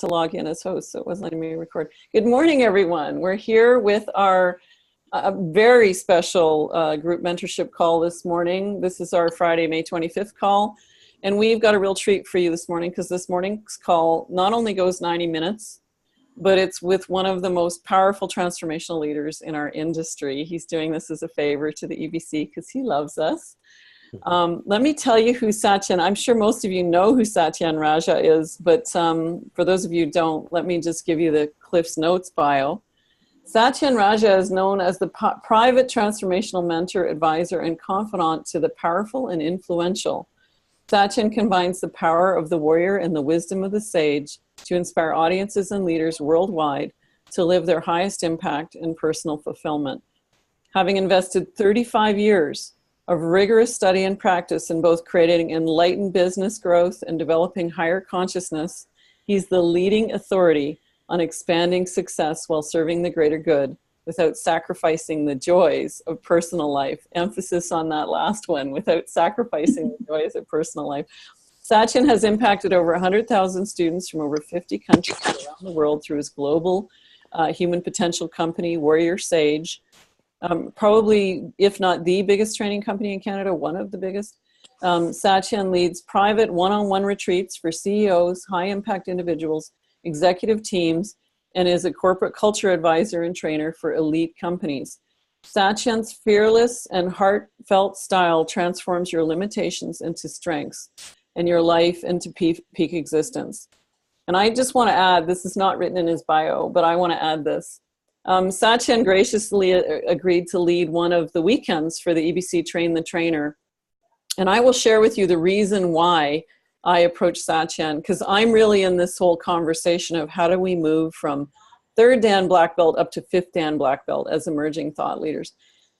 to log in as host, so it wasn't letting me record. Good morning, everyone. We're here with our very special group mentorship call this morning. This is our Friday, May 25th call. And we've got a real treat for you this morning because this morning's call not only goes 90 minutes, but it's with one of the most powerful transformational leaders in our industry. He's doing this as a favor to the EBC because he loves us. Let me tell you who Satyen, I'm sure most of you know who Satyen Raja is, but for those of you who don't, let me just give you the Cliff's Notes bio. Satyen Raja is known as the private transformational mentor, advisor, and confidant to the powerful and influential. Satyen combines the power of the warrior and the wisdom of the sage to inspire audiences and leaders worldwide to live their highest impact and personal fulfillment. Having invested 35 years of rigorous study and practice in both creating enlightened business growth and developing higher consciousness, he's the leading authority on expanding success while serving the greater good without sacrificing the joys of personal life. Emphasis on that last one, without sacrificing the joys of personal life. Satyen has impacted over 100,000 students from over 50 countries around the world through his global human potential company, Warrior Sage. Probably, if not the biggest training company in Canada, one of the biggest. Satyen leads private one-on-one retreats for CEOs, high-impact individuals, executive teams, and is a corporate culture advisor and trainer for elite companies. Satyen's fearless and heartfelt style transforms your limitations into strengths and your life into peak existence. And I just want to add, this is not written in his bio, but I want to add this. Satyen graciously agreed to lead one of the weekends for the EBC Train the Trainer. And I will share with you the reason why I approached Satyen, because I'm really in this whole conversation of how do we move from 3rd Dan Black Belt up to 5th Dan Black Belt as emerging thought leaders.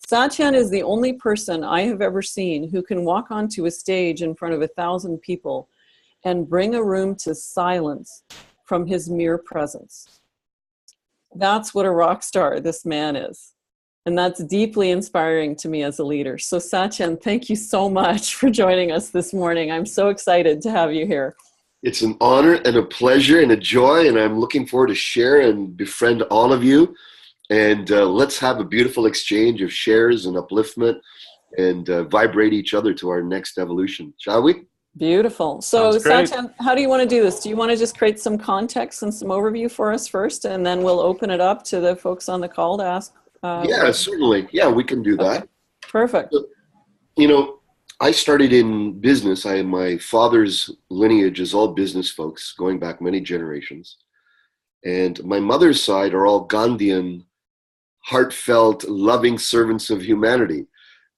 Satyen is the only person I have ever seen who can walk onto a stage in front of 1,000 people and bring a room to silence from his mere presence. That's what a rock star this man is. And that's deeply inspiring to me as a leader. So Satyen, thank you so much for joining us this morning. I'm so excited to have you here. It's an honor and a pleasure and a joy, and I'm looking forward to share and befriend all of you. And let's have a beautiful exchange of shares and upliftment and vibrate each other to our next evolution. Shall we? Beautiful. So Satyen, how do you want to do this? Do you want to just create some context and some overview for us first, and then we'll open it up to the folks on the call to ask? Yeah, certainly. Yeah, we can do that. Okay. Perfect. So, you know, I started in business. My father's lineage is all business folks going back many generations. And my mother's side are all Gandhian, heartfelt, loving servants of humanity.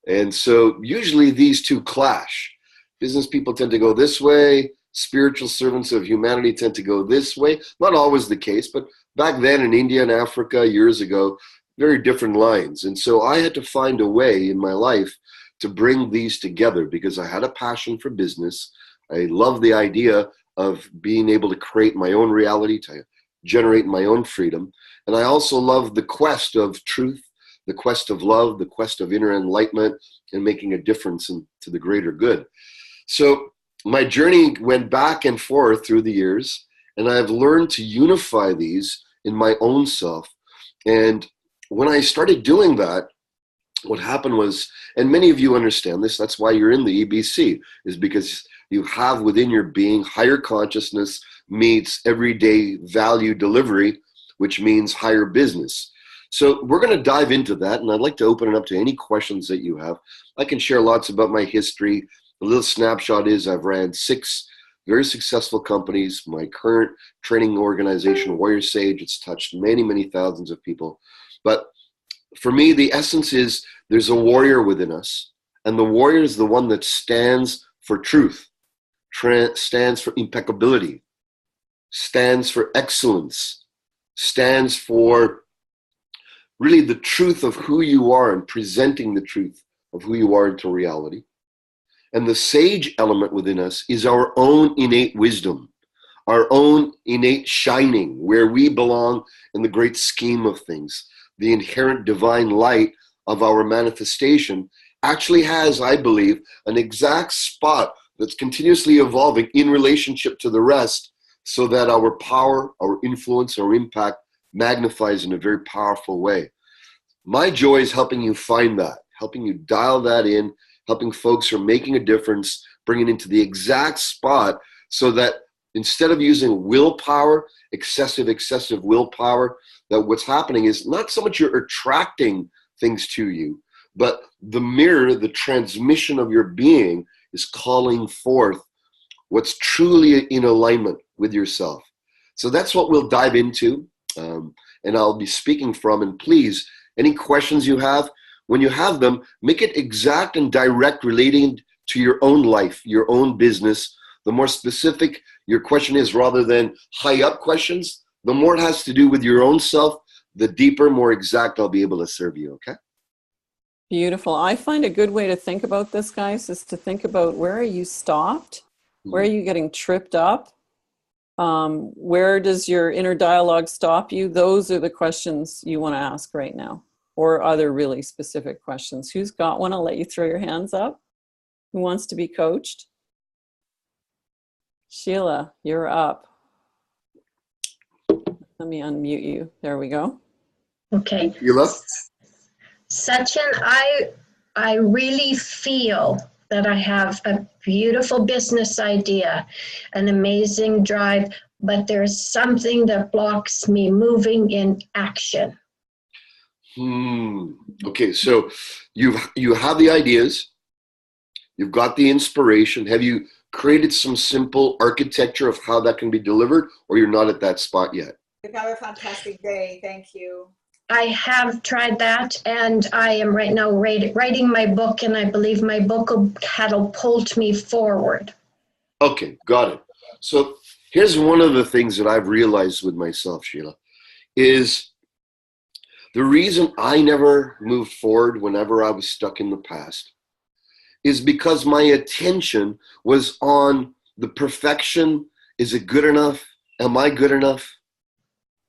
And so usually these two clash. Business people tend to go this way. Spiritual servants of humanity tend to go this way. Not always the case, but back then in India and Africa years ago, very different lines. And so I had to find a way in my life to bring these together because I had a passion for business. I love the idea of being able to create my own reality, to generate my own freedom. And I also love the quest of truth, the quest of love, the quest of inner enlightenment, and making a difference to the greater good. So my journey went back and forth through the years, and I've learned to unify these in my own self. And when I started doing that, what happened was, and many of you understand this, that's why you're in the EBC, is because you have within your being higher consciousness meets everyday value delivery, which means higher business. So we're going to dive into that, and I'd like to open it up to any questions that you have. I can share lots about my history. A little snapshot is I've ran 6 very successful companies. My current training organization, Warrior Sage, it's touched many, many thousands of people. But for me, the essence is there's a warrior within us, and the warrior is the one that stands for truth, stands for impeccability, stands for excellence, stands for really the truth of who you are and presenting the truth of who you are into reality. And the sage element within us is our own innate wisdom, our own innate shining, where we belong in the great scheme of things. The inherent divine light of our manifestation actually has, I believe, an exact spot that's continuously evolving in relationship to the rest so that our power, our influence, our impact magnifies in a very powerful way. My joy is helping you find that, helping you dial that in, helping folks who are making a difference, bring it into the exact spot so that instead of using willpower, excessive willpower, that what's happening is not so much you're attracting things to you, but the mirror, the transmission of your being is calling forth what's truly in alignment with yourself. So that's what we'll dive into, and I'll be speaking from. And please, any questions you have, when you have them, make it exact and direct relating to your own life, your own business. The more specific your question is rather than high up questions, the more it has to do with your own self, the deeper, more exact I'll be able to serve you, okay? Beautiful. I find a good way to think about this, guys, is to think about where are you stopped? Where are you getting tripped up? Where does your inner dialogue stop you? Those are the questions you want to ask right now. Or other really specific questions. Who's got one? I'll let you throw your hands up. Who wants to be coached? Sheila, you're up. Let me unmute you. There we go. Okay. Sheila? Satyen, I really feel that I have a beautiful business idea, an amazing drive, but there's something that blocks me moving in action. Okay, so you have the ideas, you've got the inspiration. Have you created some simple architecture of how that can be delivered, or you're not at that spot yet? We've had a fantastic day. Thank you. I have tried that, and I am right now writing my book, and I believe my book will catapult me forward. Okay, got it. So here's one of the things that I've realized with myself, Sheila, is the reason I never moved forward whenever I was stuck in the past is because my attention was on the perfection. Is it good enough? Am I good enough?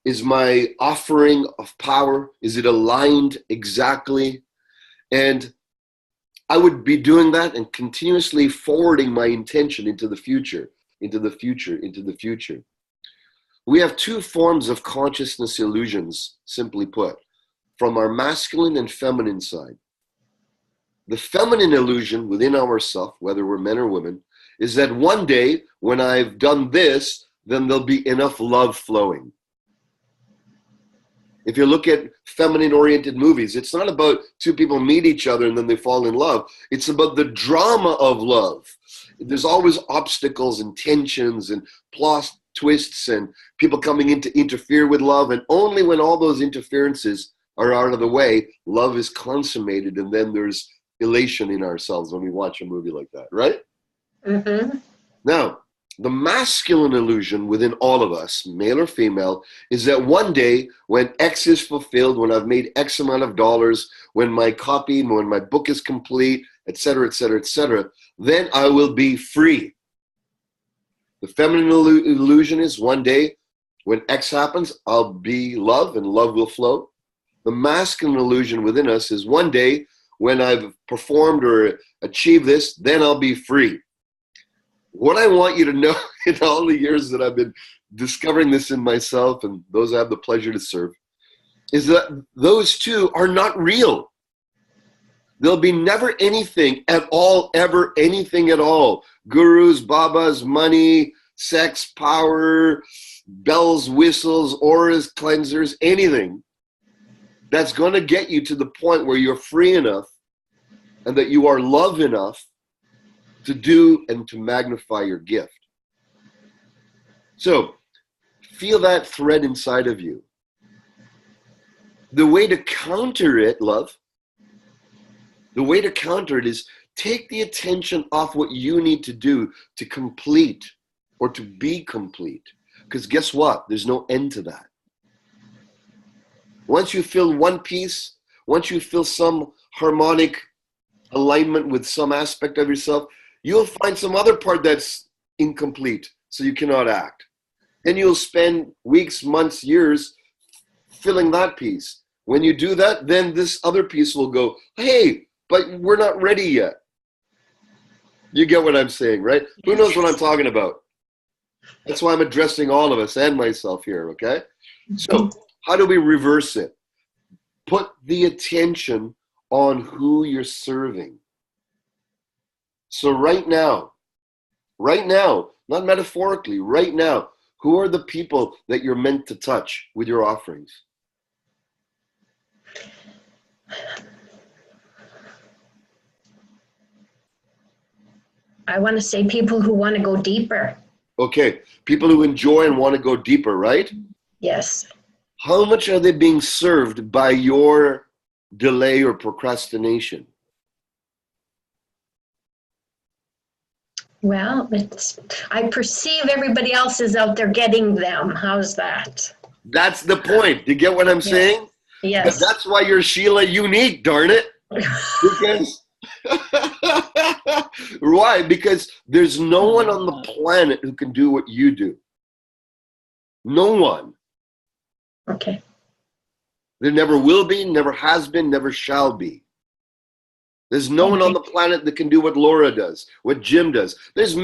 Is my offering of power, is it aligned exactly? And I would be doing that and continuously forwarding my intention into the future, into the future, into the future. We have two forms of consciousness illusions, simply put, from our masculine and feminine side. The feminine illusion within ourselves, whether we're men or women, is that one day when I've done this, then there'll be enough love flowing. If you look at feminine-oriented movies, it's not about two people meet each other and then they fall in love. It's about the drama of love. There's always obstacles and tensions and plot twists and people coming in to interfere with love. And only when all those interferences are out of the way, love is consummated, and then there's elation in ourselves when we watch a movie like that, right? Mm-hmm. Now, the masculine illusion within all of us, male or female, is that one day when X is fulfilled, when I've made X amount of dollars, when my copy, when my book is complete, etc., etc., etc., then I will be free. The feminine illusion is one day when X happens, I'll be love and love will flow. The masculine illusion within us is one day when I've performed or achieved this, then I'll be free. What I want you to know in all the years that I've been discovering this in myself and those I have the pleasure to serve is that those two are not real. There'll be never anything at all, ever anything at all. Gurus, babas, money, sex, power, bells, whistles, auras, cleansers, anything that's going to get you to the point where you're free enough and that you are love enough to do and to magnify your gift. So, feel that thread inside of you. The way to counter it, love, the way to counter it is take the attention off what you need to do to complete or to be complete. Because guess what? There's no end to that. Once you feel one piece, once you feel some harmonic alignment with some aspect of yourself, you'll find some other part that's incomplete, so you cannot act. Then you'll spend weeks, months, years filling that piece. When you do that, then this other piece will go, hey, but we're not ready yet. You get what I'm saying, right? Who knows what I'm talking about? That's why I'm addressing all of us and myself here, okay? So how do we reverse it? Put the attention on who you're serving. So right now, not metaphorically, right now, who are the people that you're meant to touch with your offerings? I want to say people who want to go deeper. Okay, people who enjoy and want to go deeper, right? Yes. How much are they being served by your delay or procrastination? Well, I perceive everybody else is out there getting them. How's that? That's the point. You get what I'm saying? Yes. That's why you're Sheila unique, darn it. Because why? Because there's no one on the planet who can do what you do. No one. Okay. There never will be, never has been, never shall be. There's no one on the planet that can do what Laura does, what Jim does. There's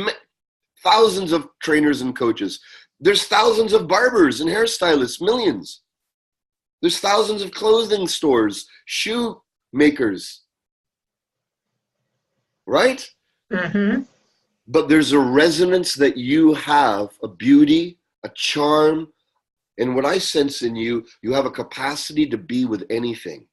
thousands of trainers and coaches. There's thousands of barbers and hairstylists, millions. There's thousands of clothing stores, shoe makers. Right? Mm-hmm. But there's a resonance that you have, a beauty, a charm, and what I sense in you, you have a capacity to be with anything.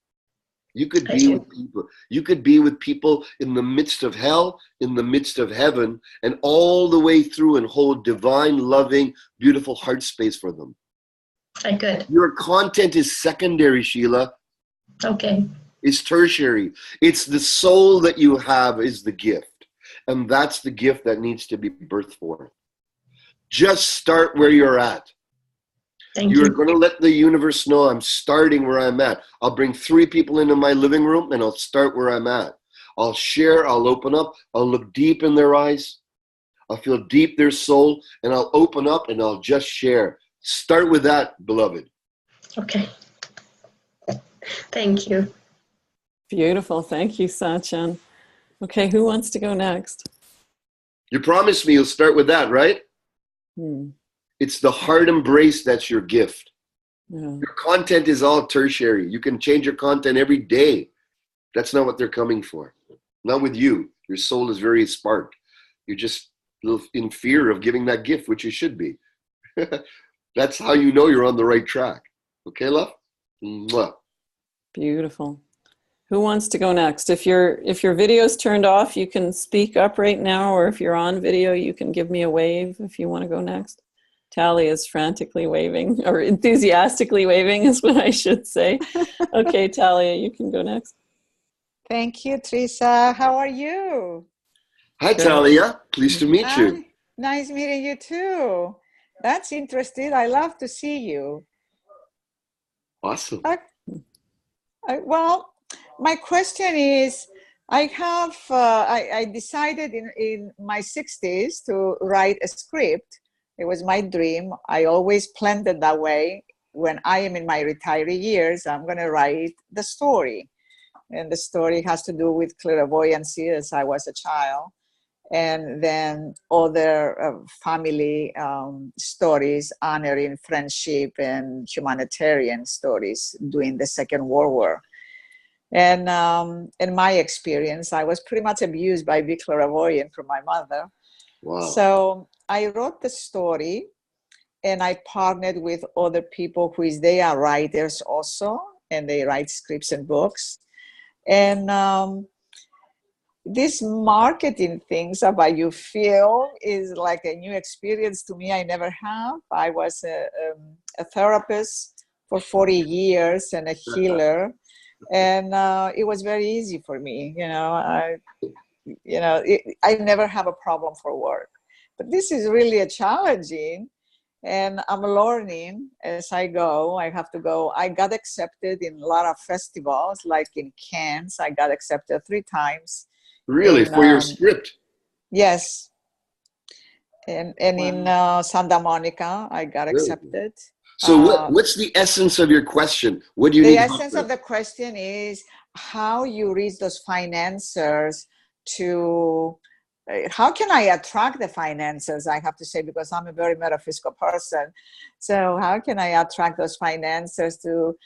You could be with people. You could be with people in the midst of hell, in the midst of heaven, and all the way through and hold divine, loving, beautiful heart space for them. I could. Your content is secondary, Sheila. Okay. It's tertiary. It's the soul that you have is the gift. And that's the gift that needs to be birthed forth. Just start where you're at. You're going to let the universe know I'm starting where I'm at. I'll bring 3 people into my living room and I'll start where I'm at. I'll share, I'll open up, I'll look deep in their eyes. I'll feel deep their soul and I'll open up and I'll just share. Start with that, beloved. Okay. Thank you. Beautiful. Thank you, Satyen. Okay, who wants to go next? You promised me you'll start with that, right? It's the heart embrace that's your gift. Yeah. Your content is all tertiary. You can change your content every day. That's not what they're coming for. Not with you. Your soul is very spark. You're just a little in fear of giving that gift, which you should be. That's how you know you're on the right track. Okay, love? Mwah. Beautiful. Who wants to go next? If your video's turned off, you can speak up right now, or if you're on video, you can give me a wave if you want to go next. Talia is frantically waving, or enthusiastically waving is what I should say. Okay, Talia, you can go next. Thank you, Teresa. How are you? Hi, Talia. Pleased to meet you. Nice meeting you too. That's interesting. I love to see you. Awesome. Well, my question is, I decided in my 60s to write a script. It was my dream. I always planned it that way. When I am in my retiree years, I'm going to write the story. And the story has to do with clairvoyancy as I was a child. And then other family stories honoring friendship and humanitarian stories during the Second World War. And in my experience, I was pretty much abused by the clairvoyant from my mother. Wow. So I wrote the story and I partnered with other people they are writers also, and they write scripts and books. And this marketing things about you feel is like a new experience to me. I never have. I was a therapist for 40 years and a healer. And it was very easy for me. I never have a problem for work. But this is really challenging. And I'm learning as I go. I have to go. I got accepted in a lot of festivals, like in Cannes. I got accepted 3 times. Really? For your script? Yes. And in Santa Monica, I got accepted. So what's the essence of your question? What do you need? The essence of the question is how you reach those financiers to how can I attract the finances? I have to say, because I'm a very metaphysical person. So how can I attract those finances to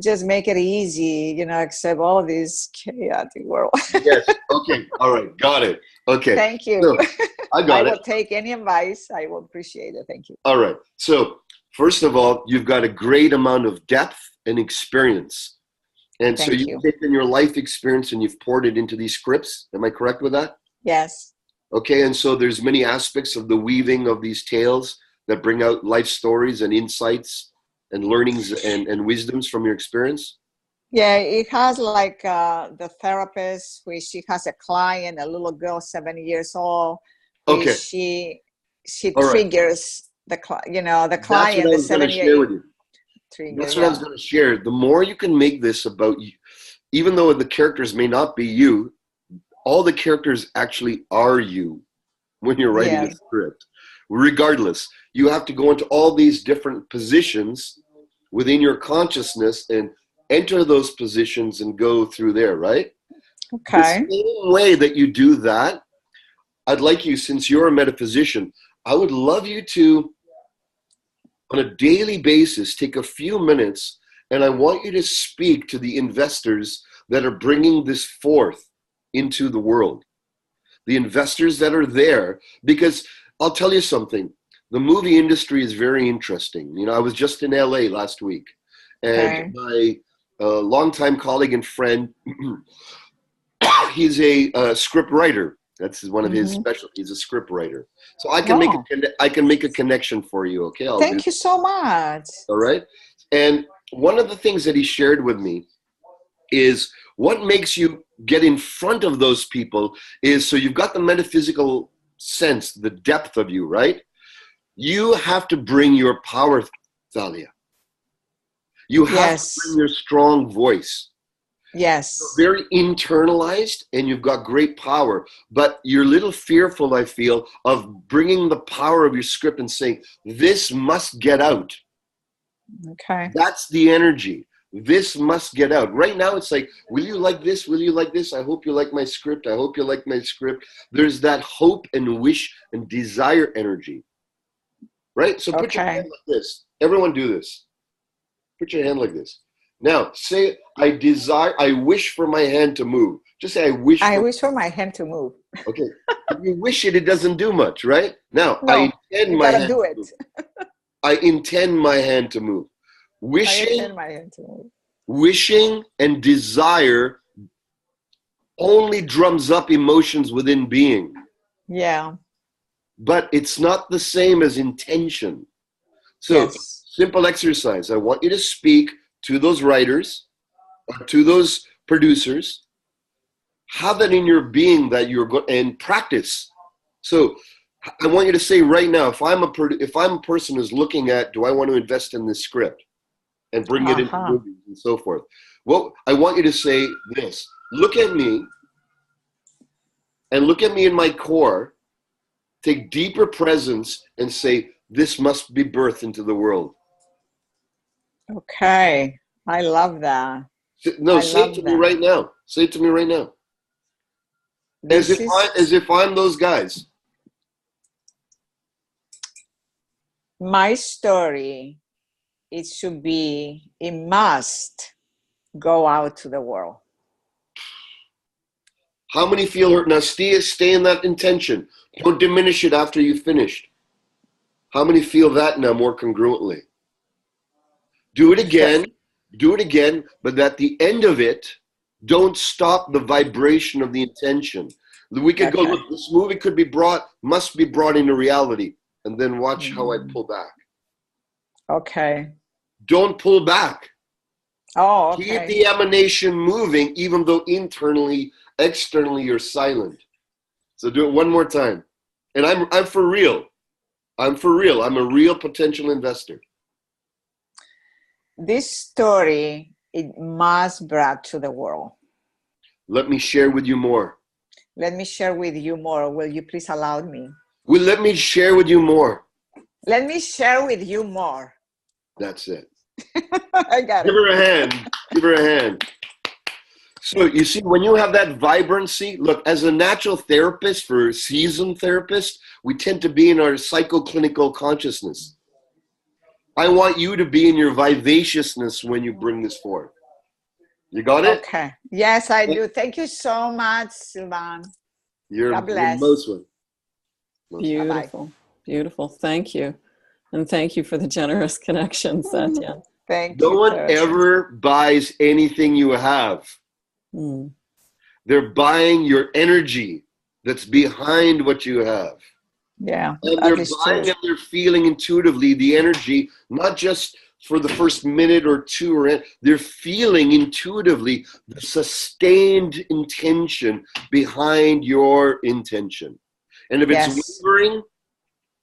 just make it easy, accept all this chaotic world? Yes. Okay. All right. Got it. Okay. Thank you. So, I got I it. will take any advice. I will appreciate it. Thank you. All right. So first of all, you've got a great amount of depth and experience. And so Thank you've you. taken your life experience and you've poured it into these scripts. Am I correct with that? Yes. Okay. And so there's many aspects of the weaving of these tales that bring out life stories and insights and learnings and wisdoms from your experience. Yeah, it has like the therapist, which she has a client, a little girl, 7 years old, which Okay. she All right. triggers the client, the 7 year share with you. trigger. That's what I was going to share. The more you can make this about you, even though the characters may not be you, all the characters actually are you when you're writing a script. Regardless, you have to go into all these different positions within your consciousness and enter those positions and go through there, right? Okay. The same way that you do that, I'd like you, since you're a metaphysician, I would love you to, on a daily basis, take a few minutes, and I want you to speak to the investors that are bringing this forth into the world. The investors that are there, because I'll tell you something, the movie industry is very interesting. I was just in LA last week, and my longtime colleague and friend, he's a script writer. That's one of his specialties. He's a script writer. So I can make a connection for you. Okay. Thank you so much. All right. And one of the things that he shared with me is what makes you get in front of those people is, so you've got the metaphysical sense, the depth of you, right? You have to bring your power, Thalia. You have to bring your strong voice. Yes. You're very internalized and you've got great power, but you're a little fearful, I feel, of bringing the power of your script and saying, this must get out. Okay. That's the energy. This must get out. Right now, it's like, will you like this? Will you like this? I hope you like my script. I hope you like my script. There's that hope and wish and desire energy. Right? So put your hand like this. Everyone do this. Put your hand like this. Now, say, I wish for my hand to move. Just say, I wish for my hand to move. Okay. If you wish it, it doesn't do much, right? Now, I intend my hand to move. I intend my hand to move. Wishing and desire only drums up emotions within being. Yeah. But it's not the same as intention. So, simple exercise. I want you to speak to those writers, to those producers. Have that in your being that you're going, and practice. So I want you to say right now, if I'm a person who's looking at, do I want to invest in this script and bring it into movies and so forth? Well, I want you to say this. Look at me and look at me in my core. Take deeper presence and say, this must be birthed into the world. Okay. I love that. No, say it to me right now. Say it to me right now. As if I'm those guys. My story, it must go out to the world. How many feel hurt? Now stay in that intention. Don't diminish it after you've finished. How many feel that now more congruently? Do it again, but at the end of it, don't stop the vibration of the intention. We could go, look, this movie must be brought into reality, and then watch how I pull back. Okay. Don't pull back. Oh, okay. Keep the emanation moving, even though externally, you're silent. So do it one more time. And I'm for real. I'm for real. I'm a real potential investor. This story, it must be brought to the world. Let me share with you more. Let me share with you more. Will you please allow me? Well, let me share with you more. Let me share with you more. That's it. I got it. Give her a hand. Give her a hand. So you see, when you have that vibrancy, look, as a natural therapist, for seasoned therapists, we tend to be in our psychoclinical consciousness. I want you to be in your vivaciousness when you bring this forth. You got it? Okay. Yes, I do. Thank you so much, Sylvan. You're God bless. most welcome. Beautiful. Beautiful. Thank you. And thank you for the generous connection, Satyen. Thank No you. one Percy. ever buys anything you have. Mm. They're buying your energy that's behind what you have. Yeah, And that they're is buying true. and they're feeling intuitively the energy, not just for the first minute or two, they're feeling intuitively the sustained intention behind your intention. And if it's Yes. wavering,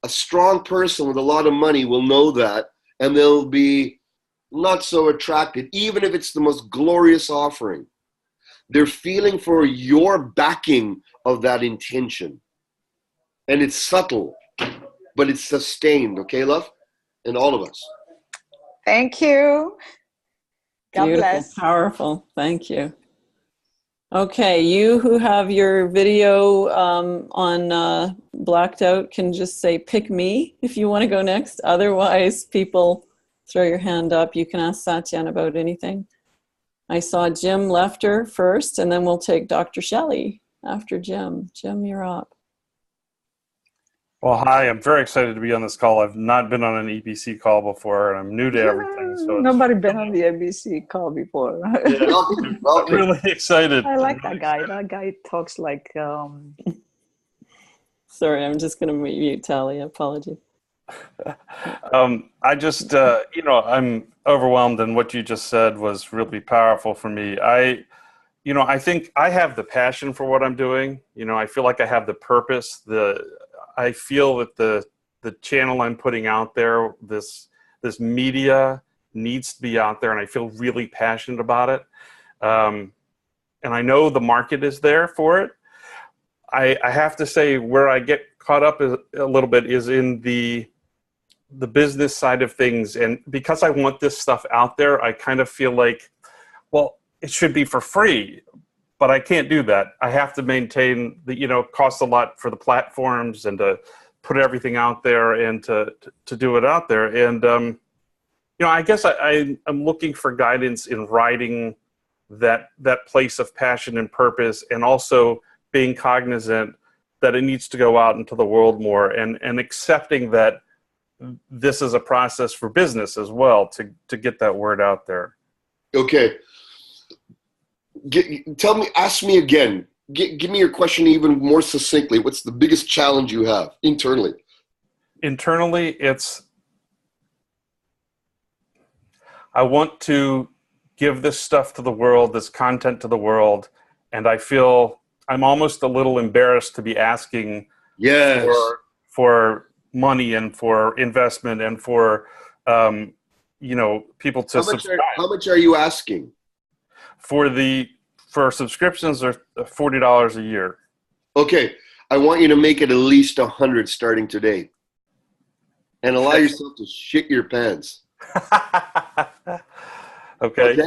a strong person with a lot of money will know that, and they'll be not so attracted, even if it's the most glorious offering. They're feeling for your backing of that intention. And it's subtle, but it's sustained, okay, love? And all of us. Thank you. God Beautiful. bless. Powerful. Thank you. Okay, you who have your video on blacked out can just say pick me if you want to go next. Otherwise, people throw your hand up. You can ask Satyen about anything. I saw Jim Lefter first, and then we'll take Dr. Shelley after Jim. Jim, you're up. Well, hi, I'm very excited to be on this call. I've not been on an EBC call before, and I'm new to everything. So Nobody been on the ABC call before. yeah, Welcome, I'm welcome. really excited. I like I'm really that guy. That guy talks like Sorry, I'm just going to mute Tally. Apology. I just, I'm overwhelmed, and what you just said was really powerful for me. I think I have the passion for what I'm doing. I feel like I have the purpose. I feel that the channel I'm putting out there, this media needs to be out there, and I feel really passionate about it. And I know the market is there for it. I have to say, where I get caught up a little bit is in the business side of things, and because I want this stuff out there, I kind of feel like, well, it should be for free, but I can't do that. I have to maintain it costs a lot for the platforms and to put everything out there and to do it out there. And I guess I'm looking for guidance in writing that place of passion and purpose, and also being cognizant that it needs to go out into the world more, and accepting that this is a process for business as well to get that word out there. Okay. Ask me again. Give me your question even more succinctly. What's the biggest challenge you have internally? Internally, I want to give this stuff to the world, this content to the world, and I feel I'm almost a little embarrassed to be asking Yes. for money and for investment and for people to subscribe. How much are you asking? For subscriptions are $40 a year. Okay, I want you to make it at least 100 starting today, and allow yourself to shit your pants. Okay.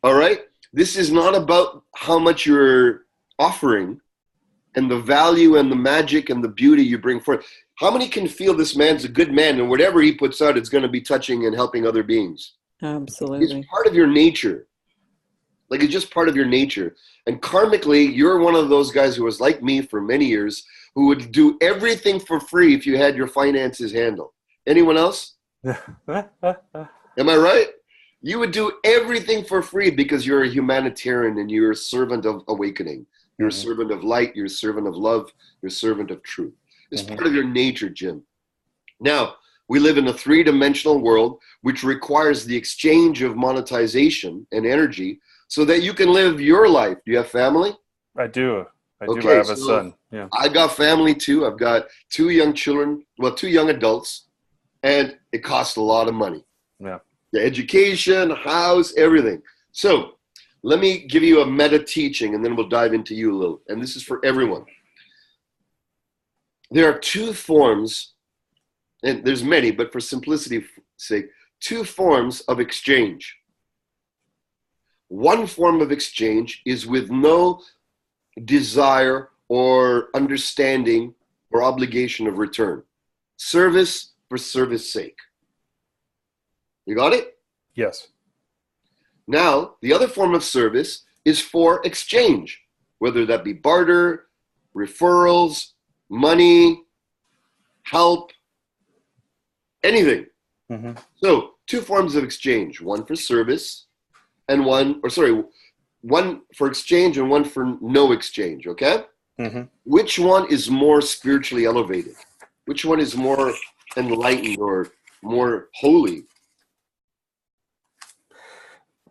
All right. This is not about how much you're offering and the value and the magic and the beauty you bring forth. How many can feel this man's a good man, and whatever he puts out, it's going to be touching and helping other beings? Absolutely. It's part of your nature. Like, it's just part of your nature. And karmically, you're one of those guys who was like me for many years, who would do everything for free if you had your finances handled. Anyone else? Am I right? You would do everything for free because you're a humanitarian and you're a servant of awakening. You're a servant of light. You're a servant of love. You're a servant of truth. It's part of your nature, Jim. Now, we live in a three-dimensional world which requires the exchange of monetization and energy so that you can live your life. Do you have family? I do. I Okay, have a son. Yeah. I got family too. I've got 2 young children, well, 2 young adults, and it costs a lot of money. Yeah. The education, house, everything. So let me give you a meta teaching, and then we'll dive into you a little. And this is for everyone. There are 2 forms, and there's many, but for simplicity's sake, 2 forms of exchange. one form of exchange is with no desire or understanding or obligation of return. Service for service sake. You got it? Yes. Now, the other form of service is for exchange, whether that be barter, referrals, money, help, anything. Mm-hmm. So, two forms of exchange, one for service and one for exchange and one for no exchange, okay? Mm-hmm. Which one is more spiritually elevated? Which one is more enlightened or more holy?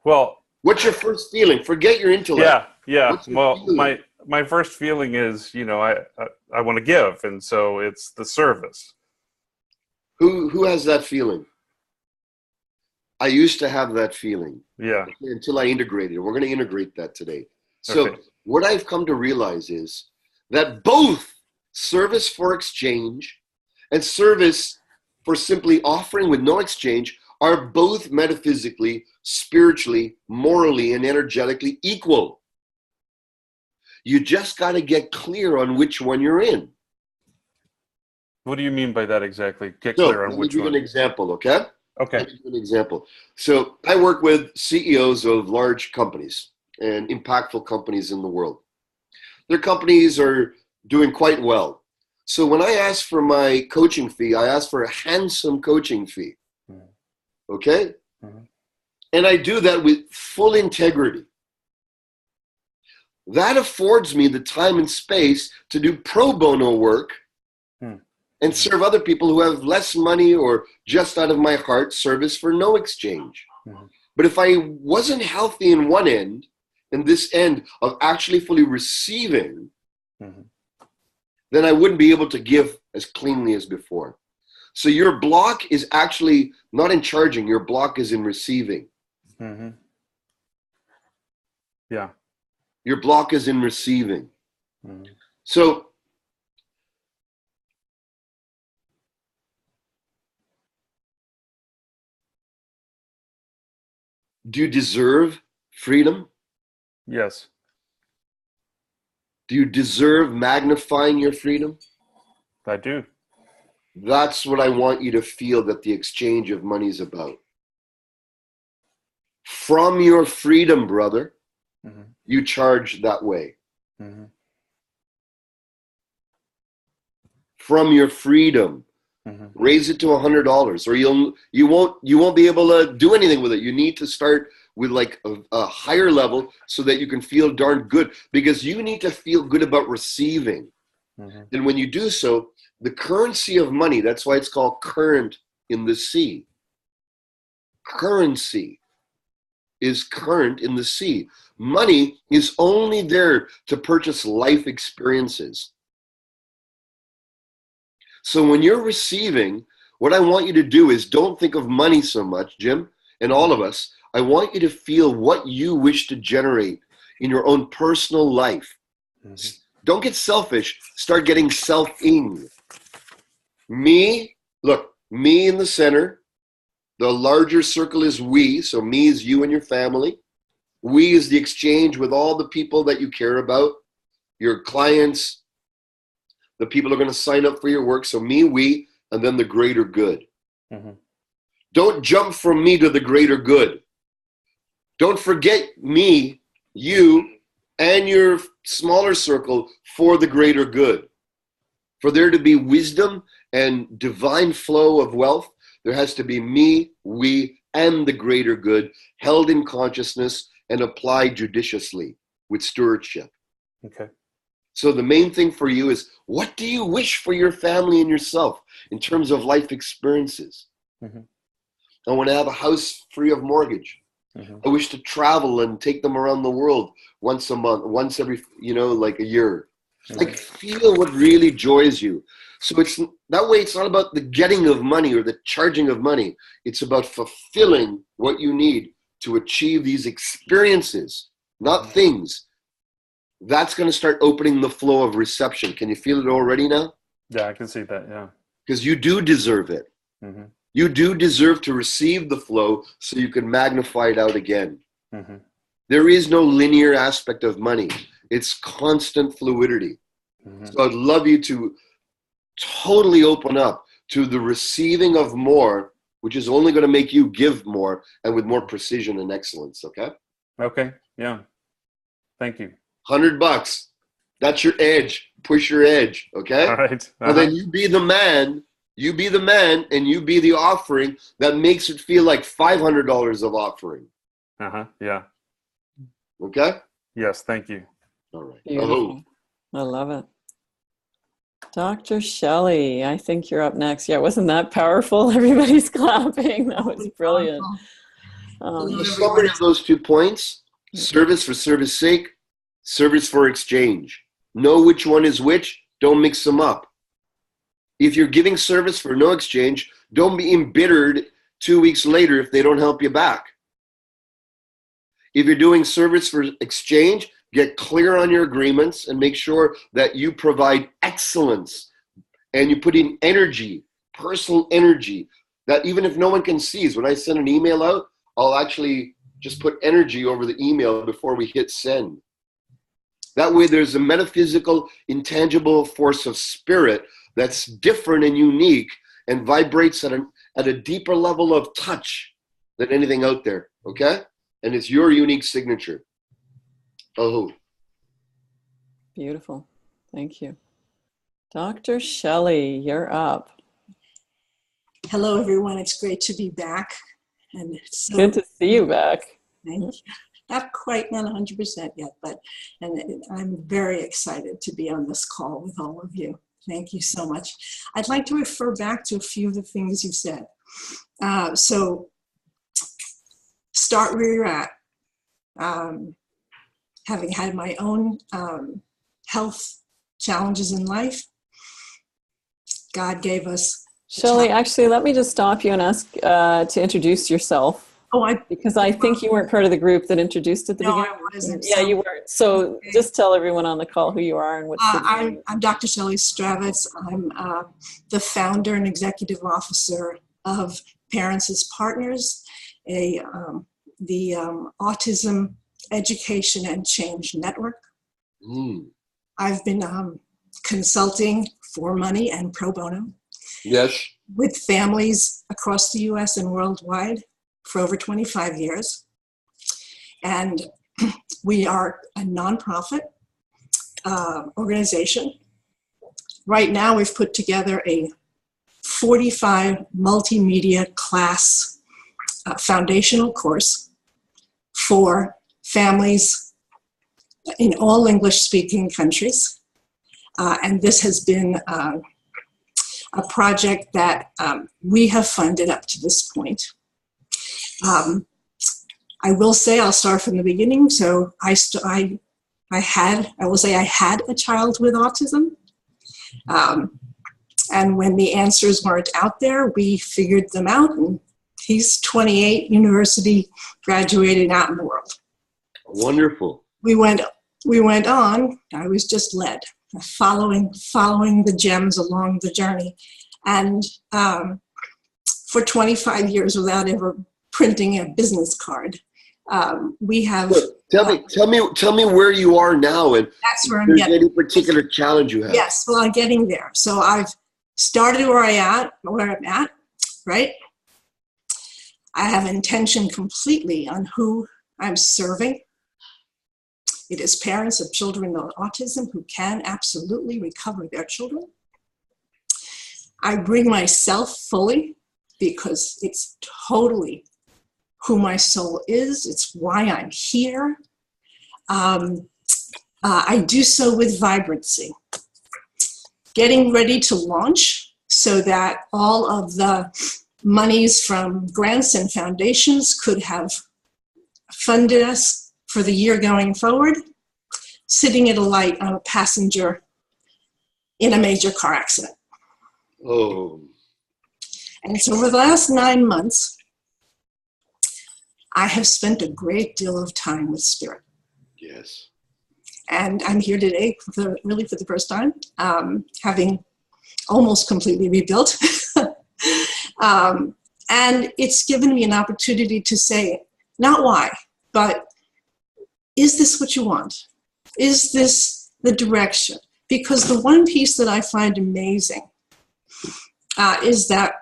Well, What's your first feeling? Forget your intellect. yeah. What's your Well, feeling? my first feeling is, I want to give, and so it's the service. Who has that feeling? I used to have that feeling. Yeah. Until I integrated it. We're going to integrate that today. So Okay. what I've come to realize is that both service for exchange and service for simply offering with no exchange are both metaphysically, spiritually, morally, and energetically equal. You just got to get clear on which one you're in. What do you mean by that exactly? Get So clear on let me which give one. an example, okay? Okay. Let me give an example. So I work with CEOs of large companies and impactful companies in the world. Their companies are doing quite well. So when I ask for my coaching fee, I ask for a handsome coaching fee. Okay? Mhm. And I do that with full integrity. That affords me the time and space to do pro bono work and serve other people who have less money or just out of my heart service for no exchange. Mhm. But if I wasn't healthy in one end and this end of actually fully receiving, Mhm. then I wouldn't be able to give as cleanly as before. So your block is actually not in charging, your block is in receiving. Mm-hmm. Yeah. Your block is in receiving. Mm-hmm. So do you deserve freedom? Yes. Do you deserve magnifying your freedom? I do. That's what I want you to feel that the exchange of money is about. From your freedom, brother, Mm-hmm. you charge that way. Mm-hmm. From your freedom, Mm-hmm. raise it to $100, or you won't be able to do anything with it. You need to start with like a higher level so that you can feel darn good, because you need to feel good about receiving. Mm-hmm. And when you do so, the currency of money, that's why it's called current in the sea. Currency is current in the sea. Money is only there to purchase life experiences. So when you're receiving, what I want you to do is don't think of money so much, Jim, and all of us. I want you to feel what you wish to generate in your own personal life. Mm-hmm. Don't get selfish. Start getting self-ing. Me, look, me in the center. The larger circle is we. So me is you and your family. We is the exchange with all the people that you care about, your clients, the people who are going to sign up for your work. So me, we, and then the greater good. Mm-hmm. Don't jump from me to the greater good. Don't forget me, you, and your smaller circle for the greater good. For there to be wisdom and divine flow of wealth, there has to be me, we, and the greater good held in consciousness and applied judiciously with stewardship. Okay. So the main thing for you is, what do you wish for your family and yourself in terms of life experiences? Mm-hmm. I want to have a house free of mortgage. Mm-hmm. I wish to travel and take them around the world once a month, once every, like a year. Mm-hmm. Like, feel what really joys you. So it's that way. It's not about the getting of money or the charging of money. It's about fulfilling what you need to achieve these experiences, not Mm-hmm. things. That's going to start opening the flow of reception. Can you feel it already now? Yeah, I can see that. Yeah. Because you do deserve it. Mm-hmm. You do deserve to receive the flow so you can magnify it out again. Mm-hmm. There is no linear aspect of money. It's constant fluidity. Mm-hmm. So I'd love you to totally open up to the receiving of more, which is only going to make you give more and with more precision and excellence. Okay. Okay. Yeah. Thank you. $100. That's your edge. Push your edge. Okay. All right. Well, then you be the man. You be the man, and you be the offering that makes it feel like $500 of offering. Yeah. Okay. Yes. Thank you. All right. Beautiful. I love it. Dr. Shelley, I think you're up next. Yeah, wasn't that powerful? Everybody's clapping. That was brilliant. The summary of those 2 points: service for service sake, service for exchange. Know which one is which. Don't mix them up. If you're giving service for no exchange, don't be embittered 2 weeks later if they don't help you back. If you're doing service for exchange, get clear on your agreements and make sure that you provide excellence and you put in energy, personal energy, that even if no one can see, when I send an email out, I'll actually just put energy over the email before we hit send. That way there's a metaphysical, intangible force of spirit that's different and unique and vibrates at a deeper level of touch than anything out there, okay? And it's your unique signature. Oh. Beautiful. Thank you. Dr. Shelley, you're up. Hello, everyone. It's great to be back. And it's so good to see you back. Thank you. Not quite, not 100% yet, but I'm very excited to be on this call with all of you. Thank you so much. I'd like to refer back to a few of the things you said. So start where you're at. Having had my own health challenges in life, God gave us. Shelley, actually, let me just stop you and ask to introduce yourself. Because I think you weren't part of the group that introduced at the beginning. No, I wasn't. Yeah, you weren't. So okay. Just tell everyone on the call who you are and what's I'm Dr. Shelley Stravitz. I'm the founder and executive officer of Parents as Partners, the Autism Education and Change Network. I've been consulting for money and pro bono. Yes. With families across the U.S. and worldwide for over 25 years. And we are a nonprofit organization. Right now, we've put together a 45 multimedia class foundational course for families in all English-speaking countries. And this has been a project that we have funded up to this point. I will say, I'll start from the beginning. So I will say I had a child with autism. And when the answers weren't out there, we figured them out. And he's 28, university graduated, out in the world. Wonderful. We went on. I was just led, following the gems along the journey. And for 25 years, without ever printing a business card, we have. Tell me where you are now, and that's where I'm there's getting. Any particular challenge you have? Yes, well, I'm getting there. So I've started where I'm at, right? I have intention completely on who I'm serving. It is parents of children with autism who can absolutely recover their children. I bring myself fully because it's totally who my soul is. It's why I'm here. I do so with vibrancy. Getting ready to launch so that all of the monies from grants and foundations could have funded us for the year going forward. Sitting at a light, I'm a passenger in a major car accident. Oh. And so over the last 9 months, I have spent a great deal of time with Spirit. Yes. And I'm here today for the first time, having almost completely rebuilt. And it's given me an opportunity to say, not why, but is this what you want? Is this the direction? Because the one piece that I find amazing is that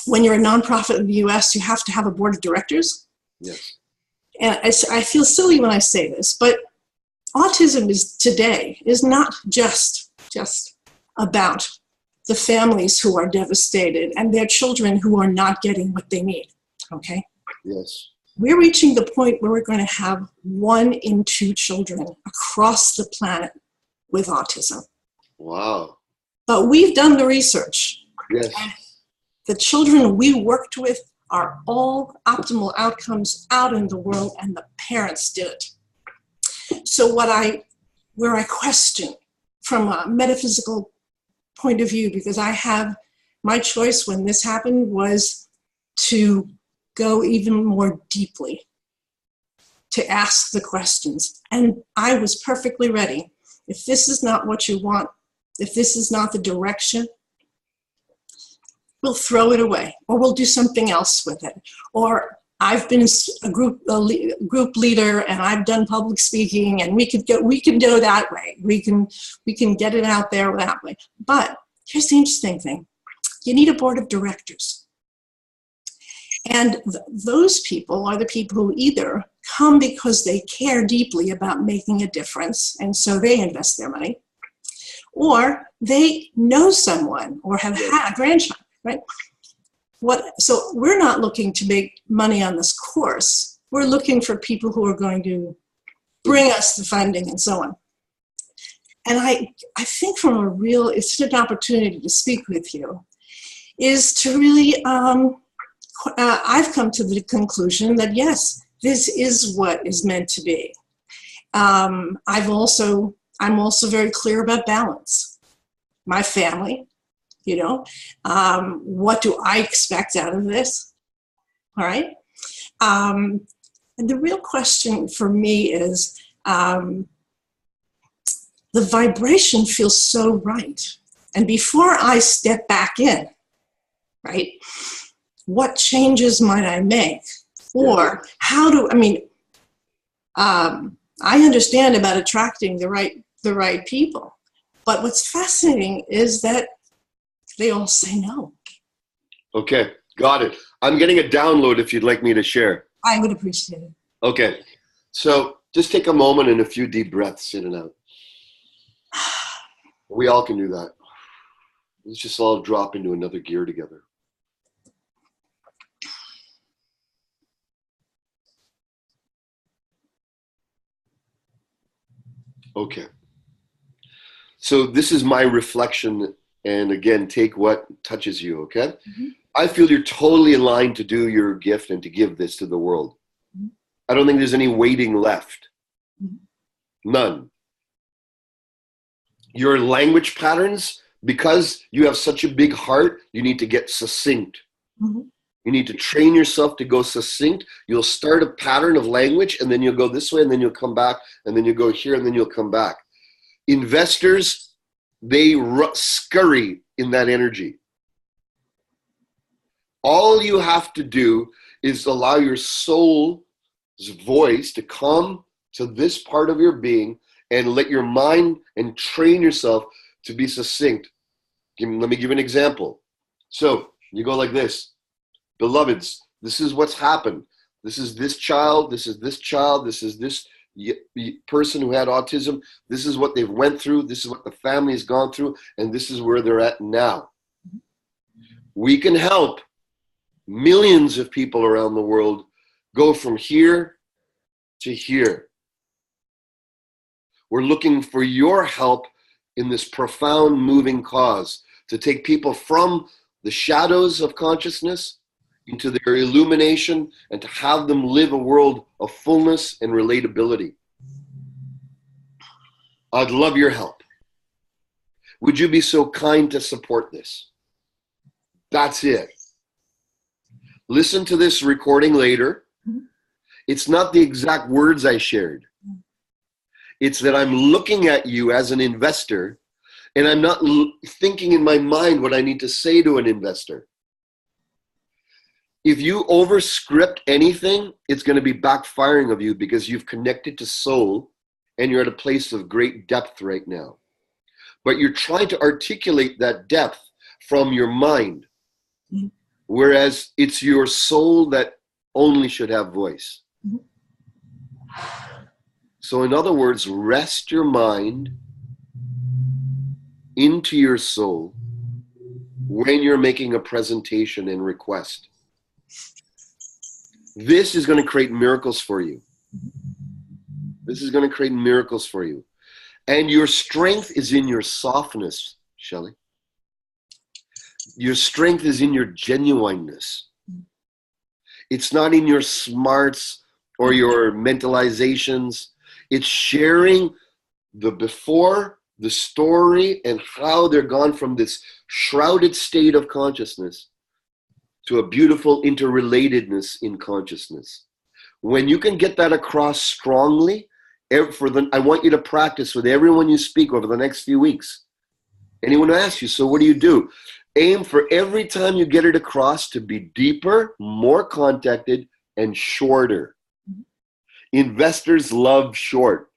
when you're a nonprofit in the US, you have to have a board of directors. Yes. And I feel silly when I say this, but autism today is not just about the families who are devastated and their children who are not getting what they need, okay? Yes. We're reaching the point where we're going to have 1 in 2 children across the planet with autism. Wow. But we've done the research. Yes. The children we worked with are all optimal outcomes out in the world, and the parents did it. So where I question from a metaphysical point of view, because my choice when this happened was to go even more deeply, to ask the questions. And I was perfectly ready. If this is not what you want, if this is not the direction, we'll throw it away, or we'll do something else with it. Or I've been a group leader, and I've done public speaking, and we can go that way. We can get it out there that way. But here's the interesting thing: you need a board of directors, and those people are the people who either come because they care deeply about making a difference, and so they invest their money, or they know someone or have had a grandchild. Right? So we're not looking to make money on this course. We're looking for people who are going to bring us the funding and so on. And I think it's an opportunity to speak with you, is to really, I've come to the conclusion that yes, this is what is meant to be. I'm also very clear about balance. My family, what do I expect out of this? All right. And the real question for me is, the vibration feels so right. And before I step back in, right, what changes might I make? Or I understand about attracting the right people. But what's fascinating is that they all say no. Okay, got it. I'm getting a download if you'd like me to share. I would appreciate it. Okay, so just take a moment and a few deep breaths in and out. We all can do that. Let's just all drop into another gear together. Okay. So this is my reflection. And again, take what touches you, okay? Mm-hmm. I feel you're totally aligned to do your gift and to give this to the world. Mm-hmm. I don't think there's any waiting left. Mm-hmm. None. Your language patterns, because you have such a big heart, you need to get succinct. Mm-hmm. You need to train yourself to go succinct. You'll start a pattern of language, and then you'll go this way, and then you'll come back, and then you'll go here, and then you'll come back. Investors, they scurry in that energy. All you have to do is allow your soul's voice to come to this part of your being and let your mind and train yourself to be succinct. Let me give you an example. So you go like this. Beloveds, this is what's happened. This is this child. This is this child. This is this person who had autism. This is what they've went through. This is what the family has gone through. And this is where they're at now. We can help millions of people around the world go from here to here. We're looking for your help in this profound moving cause to take people from the shadows of consciousness into their illumination and to have them live a world of fullness and relatability. I'd love your help. Would you be so kind to support this? That's it. Listen to this recording later. It's not the exact words I shared. It's that I'm looking at you as an investor, and I'm not thinking in my mind what I need to say to an investor. If you overscript anything, it's going to be backfiring of you because you've connected to soul and you're at a place of great depth right now. But you're trying to articulate that depth from your mind, whereas it's your soul that only should have voice. So in other words, rest your mind into your soul when you're making a presentation and request. This is going to create miracles for you. This is going to create miracles for you. And your strength is in your softness, Shelley. Your strength is in your genuineness. It's not in your smarts or your mentalizations. It's sharing the before, the story, and how they're gone from this shrouded state of consciousness to a beautiful interrelatedness in consciousness. When you can get that across strongly, I want you to practice with everyone you speak over the next few weeks. Anyone who asks you, so what do you do? Aim for every time you get it across to be deeper, more contacted, and shorter. Investors love short.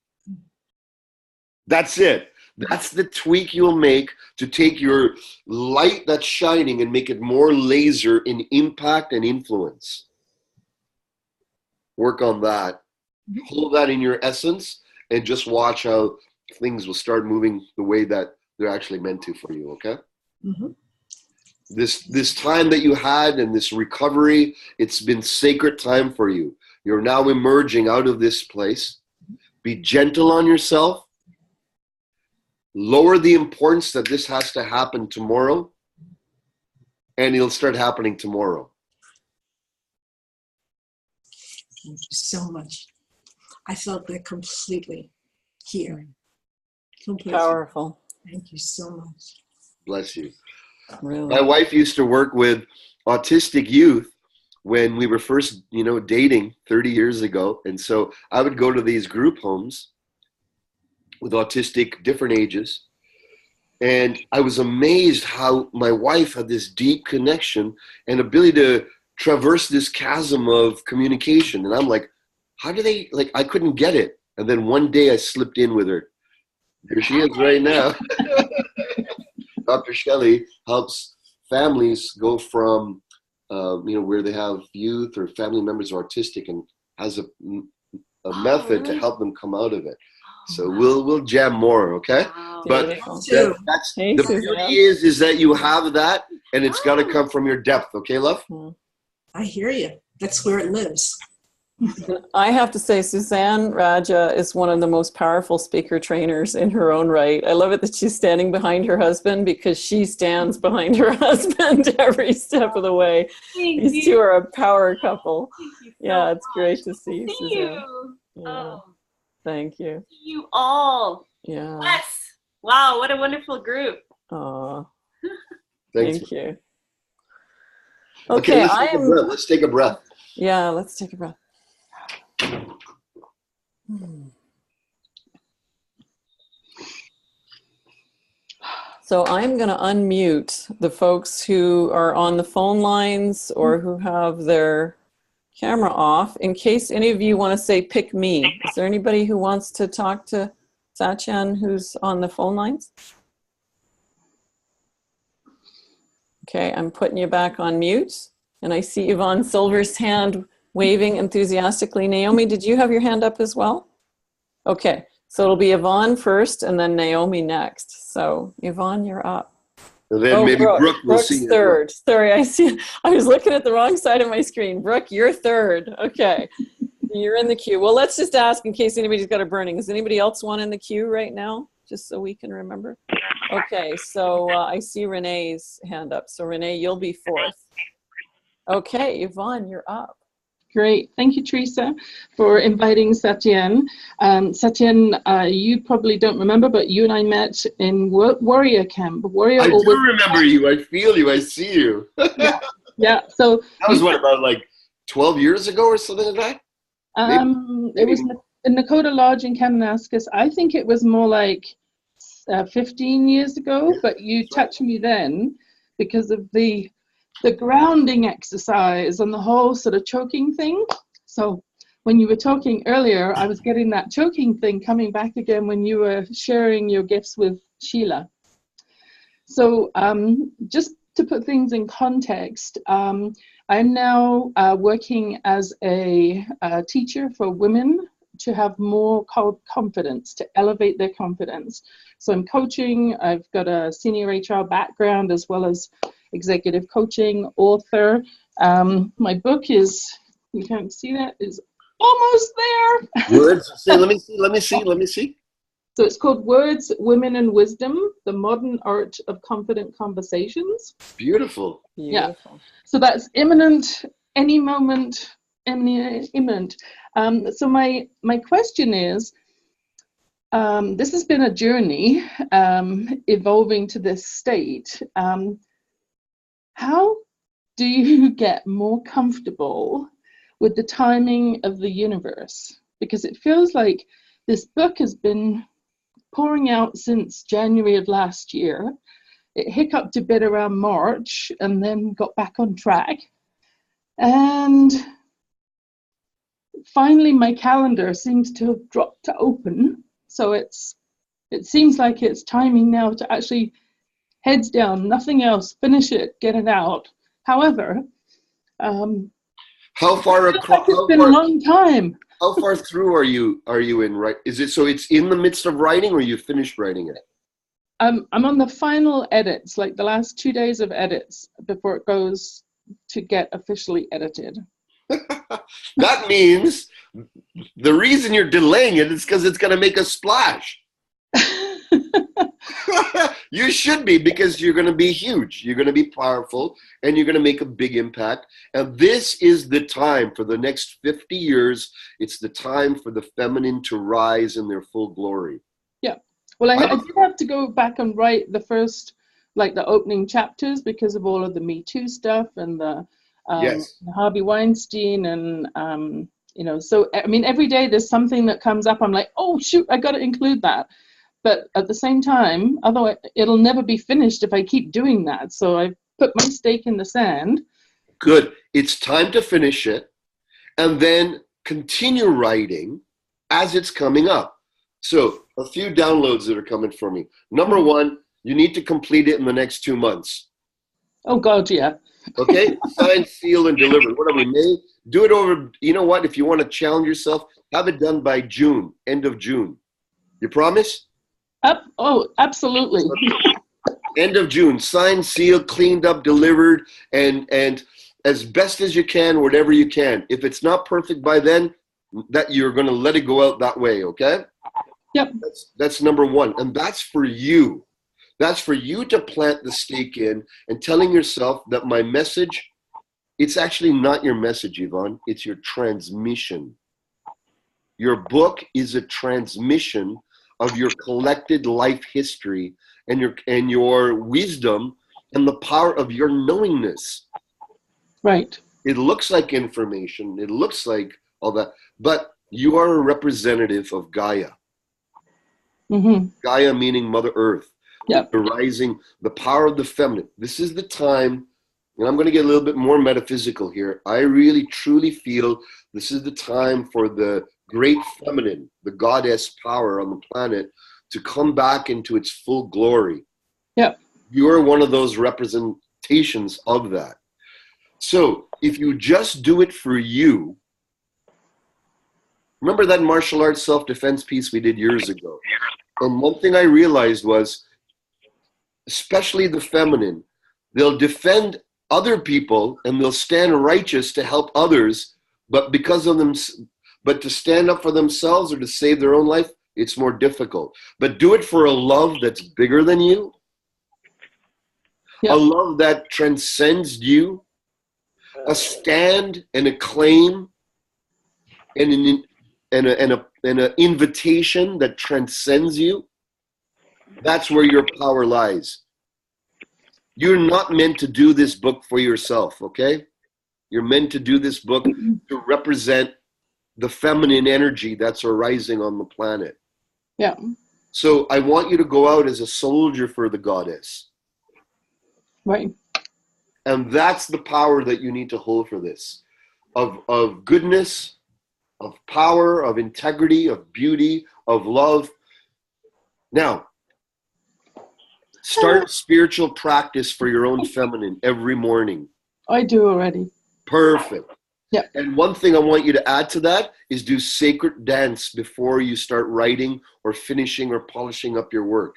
That's it. That's the tweak you'll make to take your light that's shining and make it more laser in impact and influence. Work on that. Hold that in your essence and just watch how things will start moving the way that they're actually meant to for you, okay? Mm-hmm. This time that you had and this recovery, it's been sacred time for you. You're now emerging out of this place. Be gentle on yourself. Lower the importance that this has to happen tomorrow, and it'll start happening tomorrow. Thank you so much. I felt that completely here. Completely. Powerful. Thank you so much. Bless you. Really? My wife used to work with autistic youth when we were first, dating 30 years ago. And so I would go to these group homes with autistic, different ages. And I was amazed how my wife had this deep connection and ability to traverse this chasm of communication. And I'm like, how do they, I couldn't get it. And then one day I slipped in with her. Here she is right now. Dr. Shelley helps families go from, where they have youth or family members who are autistic, and has a method to help them come out of it. So we'll jam more, okay? Wow. But that's the beauty is that you have that, and it's got to come from your depth, okay, love? I hear you. That's where it lives. I have to say, Suzanne Raja is one of the most powerful speaker trainers in her own right. I love it that she's standing behind her husband, because she stands behind her husband every step of the way. These two are a power couple. Yeah, it's great to see you, Suzanne. Yeah. Thank you. You all. Yeah. Yes. Wow, what a wonderful group. Oh, Thanks. thank you. Okay, let's take a breath. Yeah, let's take a breath. So I'm going to unmute the folks who are on the phone lines or who have their camera off, in case any of you want to say, pick me. Is there anybody who wants to talk to Satyen who's on the phone lines? Okay, I'm putting you back on mute. And I see Yvonne Silver's hand waving enthusiastically. Naomi, did you have your hand up as well? Okay, so it'll be Yvonne first and then Naomi next. So Yvonne, you're up. And then maybe Brooke will see third. Sorry, I was looking at the wrong side of my screen. Brooke, you're third. Okay, you're in the queue. Well, let's just ask in case anybody's got a burning. Is anybody else one in the queue right now? Just so we can remember. Okay, so I see Renee's hand up. So Renee, you'll be fourth. Okay, Yvonne, you're up. Great. Thank you, Teresa, for inviting Satyen. Satyen, you probably don't remember, but you and I met in Warrior Camp. I do remember you. I feel you. I see you. Yeah. So that was about 12 years ago or something like that? Maybe. It was in Nakota Lodge in Kananaskis. I think it was more like 15 years ago, but you touched me then because of the the grounding exercise and the whole sort of choking thing. So when you were talking earlier, I was getting that choking thing coming back again when you were sharing your gifts with Sheila. So just to put things in context, I'm now working as a teacher for women to have more confidence, to elevate their confidence. So I'm coaching, I've got a senior HR background as well as executive coaching, author. My book is, you can't see that, is almost there. Words, say, let me see. So it's called Words, Women and Wisdom, The Modern Art of Confident Conversations. Beautiful. Yeah. So that's imminent, any moment, imminent. So my question is, this has been a journey evolving to this state. How do you get more comfortable with the timing of the universe? Because it feels like this book has been pouring out since January of last year. It hiccuped a bit around March and then got back on track. And finally, my calendar seems to have dropped to open. So it seems like it's timing now to actually heads down, nothing else, finish it, get it out. However, how far across? It's been a long time. How far through are you in? Right? Is it so? It's in the midst of writing, or you finished writing it? I'm on the final edits, like the last 2 days of edits before it goes to get officially edited. That means the reason you're delaying it is because it's going to make a splash. You should be, because you're going to be huge. You're going to be powerful, and you're going to make a big impact. And this is the time for the next 50 years. It's the time for the feminine to rise in their full glory. Yeah. Well, I did have to go back and write the first, like the opening chapters, because of all of the Me Too stuff and the Harvey Weinstein and, you know, so, I mean, every day there's something that comes up. I'm like, oh, shoot, I got to include that. But at the same time, otherwise it'll never be finished if I keep doing that. So I put my stake in the sand. Good. It's time to finish it and then continue writing as it's coming up. So a few downloads that are coming for me. Number one, you need to complete it in the next 2 months. Oh, God, yeah. Okay? Sign, seal, and deliver. Whatever you may. Do it over, you know what? If you want to challenge yourself, have it done by June, end of June. You promise? Oh, absolutely. End of June, signed, sealed, cleaned up, delivered, and as best as you can, whatever you can. If it's not perfect by then, that you're going to let it go out that way, okay? Yep. That's number one, and that's for you. That's for you to plant the stake in and telling yourself that my message, it's actually not your message, Yvonne. It's your transmission. Your book is a transmission of your collected life history and your wisdom and the power of your knowingness. Right. It looks like information. It looks like all that, but you are a representative of Gaia. Mm-hmm. Gaia meaning Mother Earth. Yep. The rising, the power of the feminine. This is the time, and I'm going to get a little bit more metaphysical here. I really, truly feel this is the time for the great feminine, the goddess power on the planet, to come back into its full glory. Yep. You're one of those representations of that. So if you just do it for you, remember that martial arts self-defense piece we did years ago? And one thing I realized was, especially the feminine, they'll defend other people and they'll stand righteous to help others, but because of them, but to stand up for themselves or to save their own life, it's more difficult. But do it for a love that's bigger than you, a love that transcends you, a stand and a claim and an invitation that transcends you. That's where your power lies. You're not meant to do this book for yourself, okay? You're meant to do this book to represent the feminine energy that's arising on the planet. Yeah. So I want you to go out as a soldier for the goddess. Right. And that's the power that you need to hold for this, of goodness, of power, of integrity, of beauty, of love. Now, start spiritual practice for your own feminine every morning. I do already. Perfect. Yeah. And one thing I want you to add to that is do sacred dance before you start writing or finishing or polishing up your work.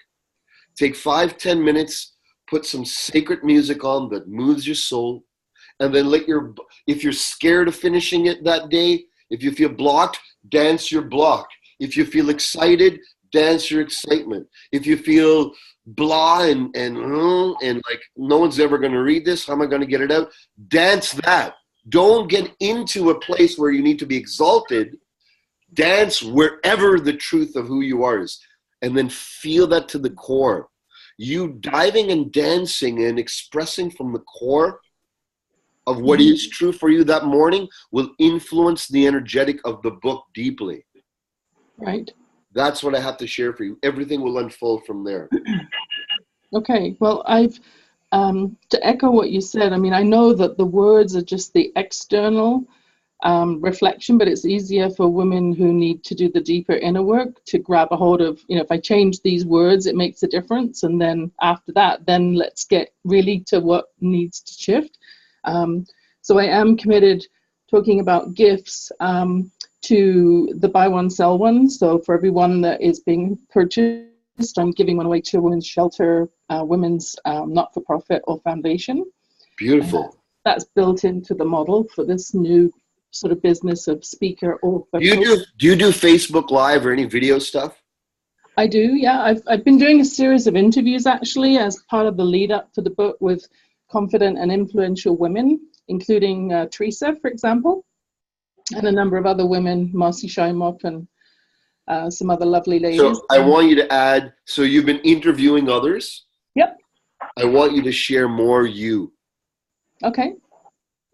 Take 5-10 minutes, put some sacred music on that moves your soul, and then if you're scared of finishing it that day, if you feel blocked, dance your block. If you feel excited, dance your excitement. If you feel blah and like no one's ever going to read this, how am I going to get it out? Dance that. Don't get into a place where you need to be exalted. Dance wherever the truth of who you are is, and then feel that to the core. You diving and dancing and expressing from the core of what is true for you that morning will influence the energetic of the book deeply. Right. That's what I have to share for you. Everything will unfold from there. Okay. Well, to echo what you said, I mean, I know that the words are just the external reflection, but it's easier for women who need to do the deeper inner work to grab a hold of, if I change these words, it makes a difference. And then after that, then let's get really to what needs to shift. So I am committed, talking about gifts, to the buy one, sell one. So for every one that is being purchased, I'm giving one away to a women's shelter, women's not-for-profit or foundation. Beautiful. That's built into the model for this new sort of business of speaker author. Do you do Facebook Live or any video stuff? I do, yeah. I've been doing a series of interviews actually as part of the lead up to the book with confident and influential women, including Teresa, for example, and a number of other women, Marcy Scheimop and some other lovely ladies. So I want you to add, so you've been interviewing others. Yep. I want you to share more you. Okay.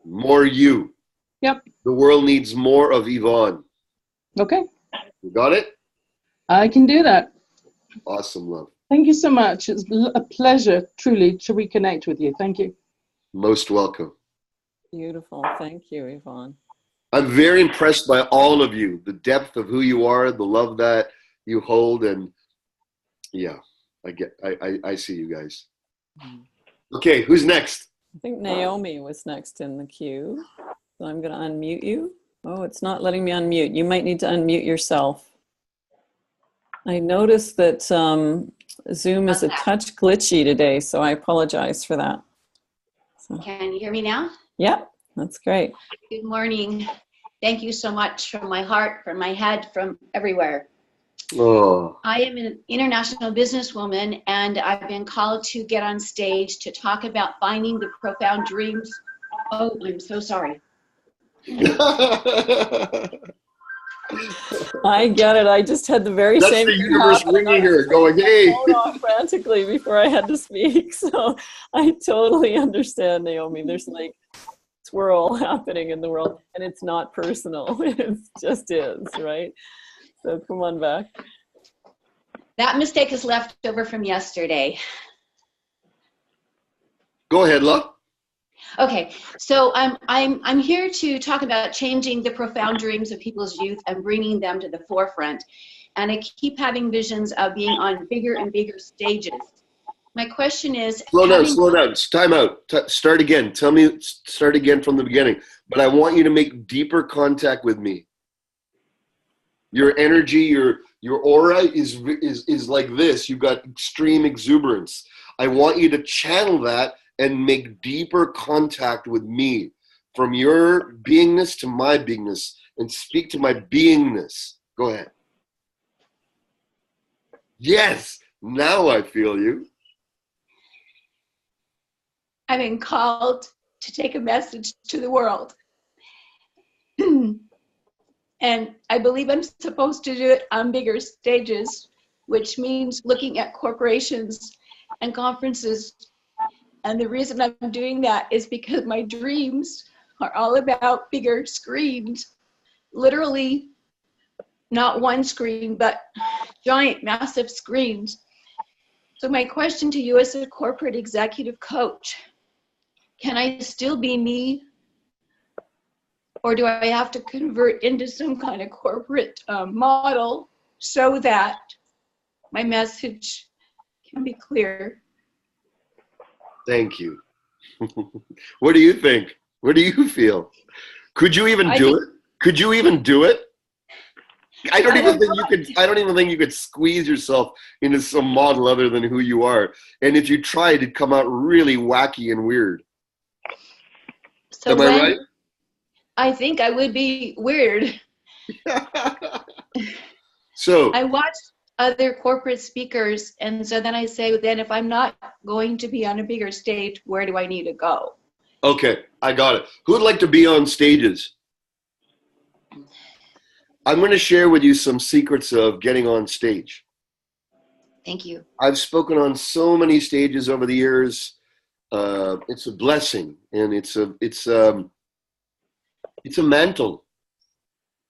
More you. Yep. The world needs more of Yvonne. Okay. You got it? I can do that. Awesome, love. Thank you so much. It's a pleasure, truly, to reconnect with you. Thank you. Most welcome. Beautiful. Thank you, Yvonne. I'm very impressed by all of you, the depth of who you are, the love that you hold, and yeah, I see you guys. Okay, who's next? I think Naomi was next in the queue. So I'm going to unmute you. Oh, it's not letting me unmute. You might need to unmute yourself. I noticed that Zoom is a touch glitchy today, so I apologize for that. So. Can you hear me now? Yep, that's great. Good morning. Thank you so much from my heart, from my head, from everywhere. Oh. I am an international businesswoman, and I've been called to get on stage to talk about finding the profound dreams. Oh, I'm so sorry. I get it. I just had the very That's same the universe ringing her, going, hey. Off frantically before I had to speak. So I totally understand, Naomi. There's like swirl happening in the world, and it's not personal. It just is, right? So come on back. That mistake is left over from yesterday. Go ahead, love. Okay, so I'm here to talk about changing the profound dreams of people's youth and bringing them to the forefront. And I keep having visions of being on bigger and bigger stages. My question is... Slow down. Time out. Start again. Start again from the beginning. But I want you to make deeper contact with me. Your energy, your aura is like this. You've got extreme exuberance. I want you to channel that and make deeper contact with me, from your beingness to my beingness, and speak to my beingness. Go ahead. Yes, now I feel you. I've been called to take a message to the world. And I believe I'm supposed to do it on bigger stages, which means looking at corporations and conferences. And the reason I'm doing that is because my dreams are all about bigger screens. Literally, not one screen, but giant, massive screens. So my question to you as a corporate executive coach, can I still be me? Or do I have to convert into some kind of corporate model so that my message can be clear? Thank you. What do you think? What do you feel? Could you even do it? Could you even do it? I don't even think you could squeeze yourself into some model other than who you are. And if you tried, it'd come out really wacky and weird. So am I right? I think I would be weird. So I watch other corporate speakers, and so then I say, then if I'm not going to be on a bigger stage, where do I need to go? Okay, I got it. Who'd like to be on stages? I'm going to share with you some secrets of getting on stage. Thank you. I've spoken on so many stages over the years. It's a blessing, and it's a mantle.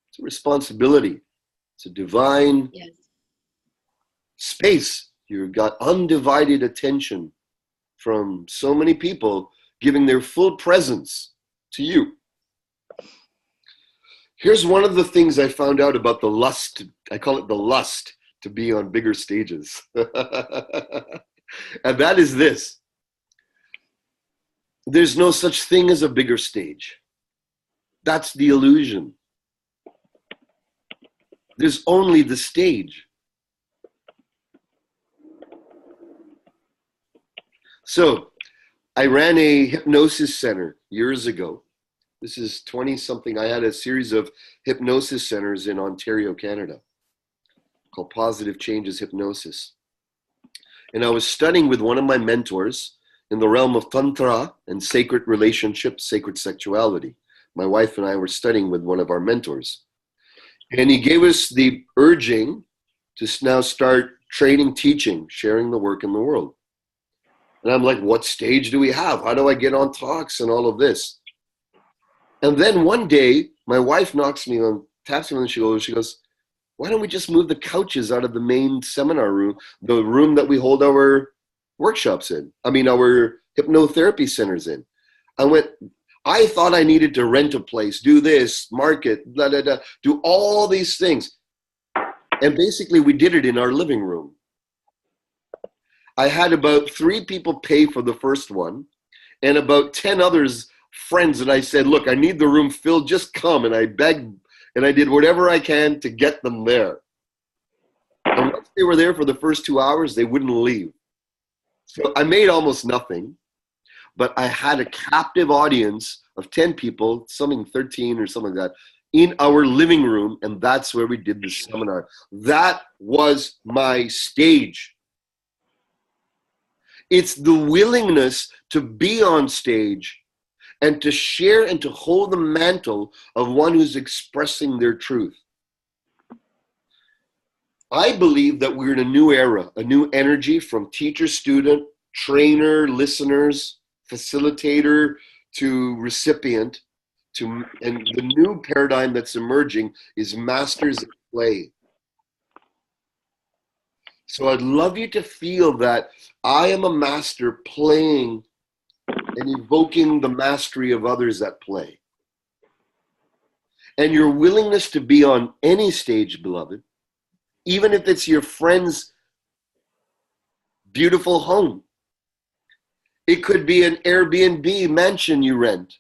It's a responsibility. It's a divine space. You've got undivided attention from so many people giving their full presence to you. Here's one of the things I found out about the lust. I call it the lust to be on bigger stages. And that is this. There's no such thing as a bigger stage. That's the illusion. There's only the stage. So I ran a hypnosis center years ago. This is 20-something. I had a series of hypnosis centers in Ontario, Canada, called Positive Changes Hypnosis. And I was studying with one of my mentors in the realm of Tantra and sacred relationships, sacred sexuality. My wife and I were studying with one of our mentors. And he gave us the urging to now start training, teaching, sharing the work in the world. And I'm like, what stage do we have? How do I get on talks and all of this? And then one day, my wife taps me on the she goes, why don't we just move the couches out of the main seminar room, the room that we hold our workshops in? Our hypnotherapy centers in. I thought I needed to rent a place, do this, market, blah, blah, blah, do all these things. And basically we did it in our living room. I had about 3 people pay for the first one and about 10 others, friends, that I said, look, I need the room filled, just come. And I begged and I did whatever I can to get them there. And once they were there for the first 2 hours, they wouldn't leave. So I made almost nothing, but I had a captive audience of 10 people, something 13 or something like that, in our living room, and that's where we did the seminar. That was my stage. It's the willingness to be on stage and to share and to hold the mantle of one who's expressing their truth. I believe that we're in a new era, a new energy from teacher, student, trainer, listeners, facilitator to recipient, and the new paradigm that's emerging is masters of play. So I'd love you to feel that I am a master playing and evoking the mastery of others at play. And your willingness to be on any stage, beloved, even if it's your friend's beautiful home. It could be an Airbnb mansion you rent.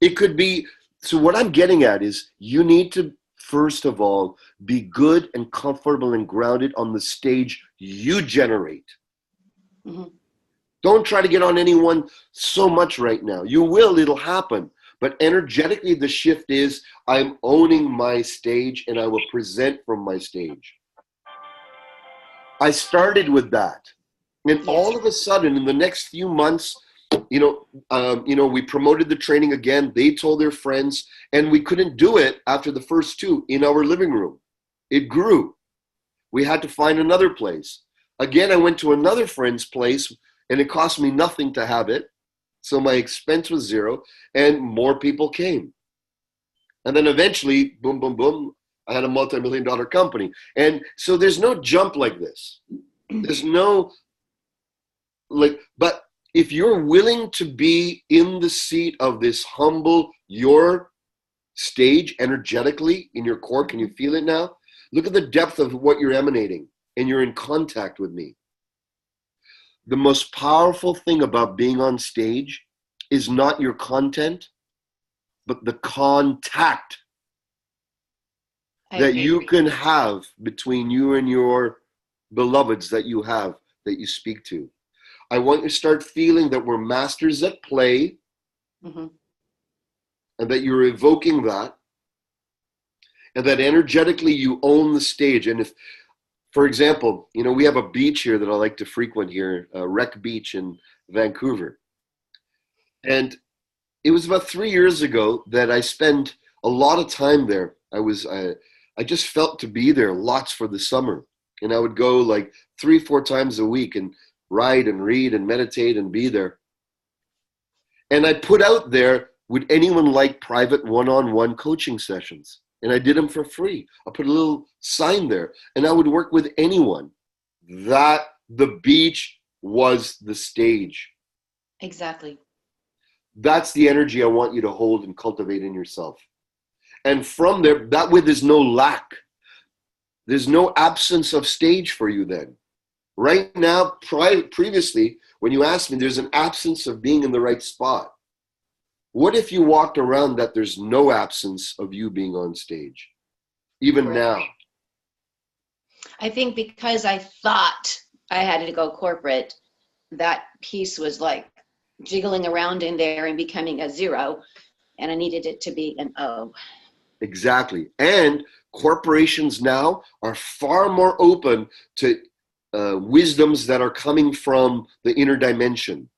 It could be, so what I'm getting at is you need to, first of all, be good and comfortable and grounded on the stage you generate. Mm-hmm. Don't try to get on anyone so much right now. You will, it'll happen. But energetically, the shift is I'm owning my stage and I will present from my stage. I started with that. And all of a sudden, in the next few months, we promoted the training again. They told their friends, and we couldn't do it after the first 2 in our living room. It grew. We had to find another place. Again, I went to another friend's place, and it cost me nothing to have it. So my expense was 0, and more people came. And then eventually, boom, boom, boom, I had a multi-million-dollar company. And so there's no jump like this. There's no, but if you're willing to be in the seat of this humble, your stage energetically in your core, can you feel it now? Look at the depth of what you're emanating, and you're in contact with me. The most powerful thing about being on stage is not your content, but the contact that you can have between you and your beloveds that you have, that you speak to. I want you to start feeling that we're masters at play, and that you're evoking that, and that energetically you own the stage. And if, for example, you know, we have a beach here that I like to frequent here, Wreck Beach in Vancouver. And it was about 3 years ago that I spent a lot of time there. I just felt to be there lots for the summer. And I would go like 3-4 times a week and write and read and meditate and be there. And I put out there, would anyone like private one-on-one coaching sessions? And I did them for free. I put a little sign there, and I would work with anyone. That the beach was the stage. Exactly. That's the energy I want you to hold and cultivate in yourself. And from there, that way there's no lack. There's no absence of stage for you then. Right now, previously, when you asked me, there's an absence of being in the right spot. What if you walked around that there's no absence of you being on stage, even now? I think because I thought I had to go corporate, that piece was like jiggling around in there and becoming a 0, and I needed it to be an O. Exactly. And corporations now are far more open to wisdoms that are coming from the inner dimension,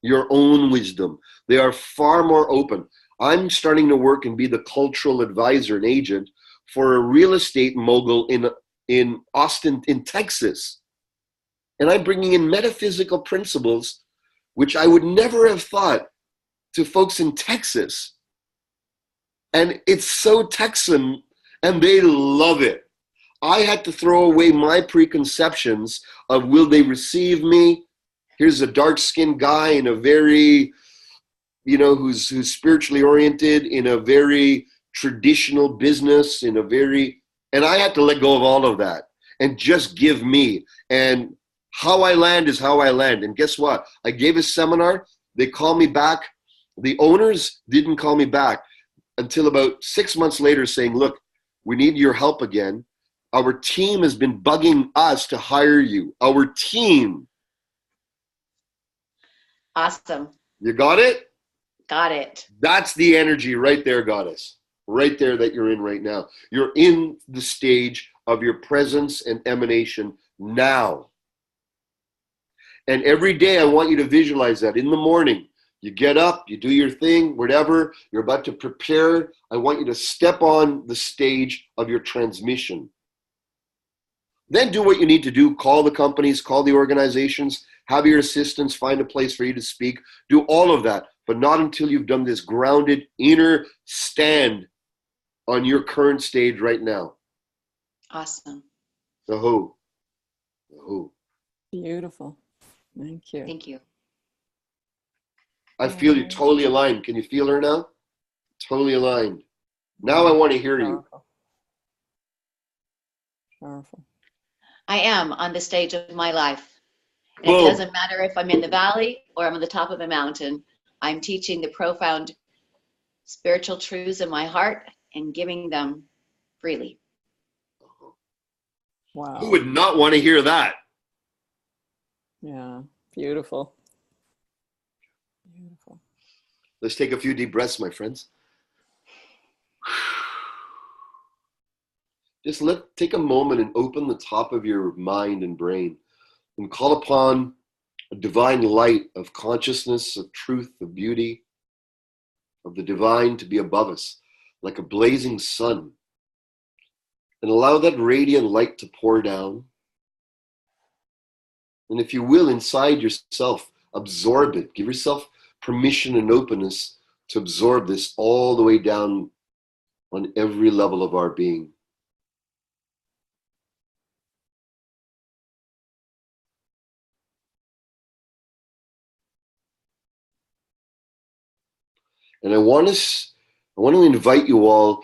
your own wisdom. They are far more open. I'm starting to work and be the cultural advisor and agent for a real estate mogul in Austin, in Texas. And I'm bringing in metaphysical principles, which I would never have thought, to folks in Texas. And it's so Texan, and they love it. I had to throw away my preconceptions of, will they receive me? Here's a dark-skinned guy in a very, you know, who's spiritually oriented, in a very traditional business, and I had to let go of all of that and just give me. And how I land is how I land. And guess what? I gave a seminar. They called me back. The owners didn't call me back until about 6 months later, saying, look, we need your help again. Our team has been bugging us to hire you. Our team. Awesome. You got it? Got it. That's the energy right there, goddess. Right there that you're in right now. You're in the stage of your presence and emanation now. And every day I want you to visualize that. In the morning, you get up, you do your thing, whatever, you're about to prepare. I want you to step on the stage of your transmission. Then do what you need to do. Call the companies, call the organizations, have your assistants find a place for you to speak. Do all of that, but not until you've done this grounded inner stand on your current stage right now. Awesome. The who. The who. Beautiful. Thank you. Thank you. I feel you totally aligned. Can you feel her now? Totally aligned. Now I want to hear you. Powerful. I am on the stage of my life. And Boom. it doesn't matter if I'm in the valley or I'm on the top of a mountain. I'm teaching the profound spiritual truths in my heart and giving them freely. Wow. Who would not want to hear that? Yeah. Beautiful. Beautiful. Let's take a few deep breaths, my friends. Just take a moment and open the top of your mind and brain and call upon a divine light of consciousness, of truth, of beauty, of the divine to be above us, like a blazing sun. And allow that radiant light to pour down. And if you will, inside yourself, absorb it. Give yourself permission and openness to absorb this all the way down on every level of our being. And I want to invite you all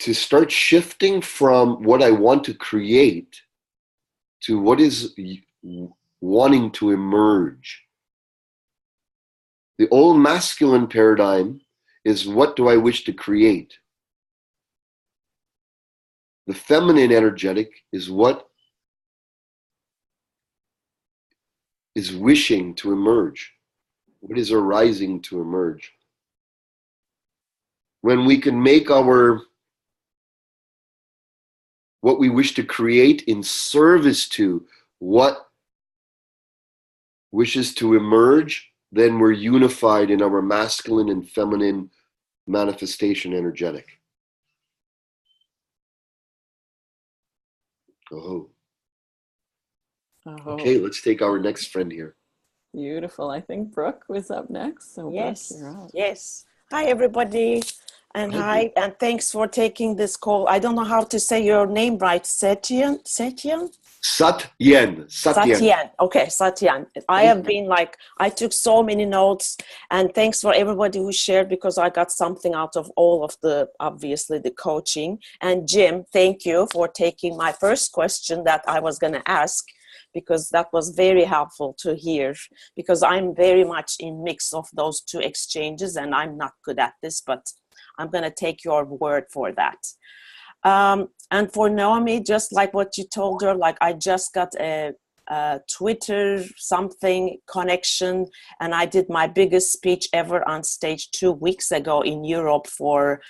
to start shifting from what I want to create to what is wanting to emerge. The old masculine paradigm is, what do I wish to create? The feminine energetic is, what is wishing to emerge? What is arising to emerge? When we can make what we wish to create in service to what wishes to emerge, then we're unified in our masculine and feminine manifestation energetic. Oh. Okay, let's take our next friend here. Beautiful. I think Brooke was up next. So Yes, Brooke, you're up. yes. Hi, everybody. And hi, and thanks for taking this call. I don't know how to say your name right. Satyen? Satyen? Satyen. Okay, Satyen. I have been I took so many notes, and thanks for everybody who shared, because I got something out of all of obviously the coaching. And Jim, thank you for taking my first question that I was going to ask, because that was very helpful to hear, because I'm very much in mix of those two exchanges, and I'm not good at this, but I'm going to take your word for that. And for Naomi, just like what you told her, I just got a Twitter something connection, and I did my biggest speech ever on stage 2 weeks ago in Europe for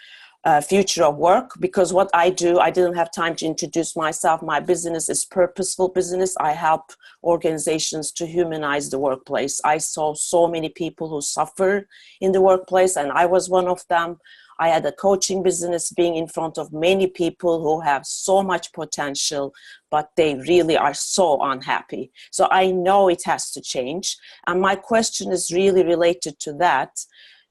future of work, because what I do, I didn't have time to introduce myself. My business is purposeful business. I help organizations to humanize the workplace. I saw so many people who suffer in the workplace, and I was one of them. I had a coaching business, being in front of many people who have so much potential, but they really are so unhappy. So I know it has to change. And my question is really related to that,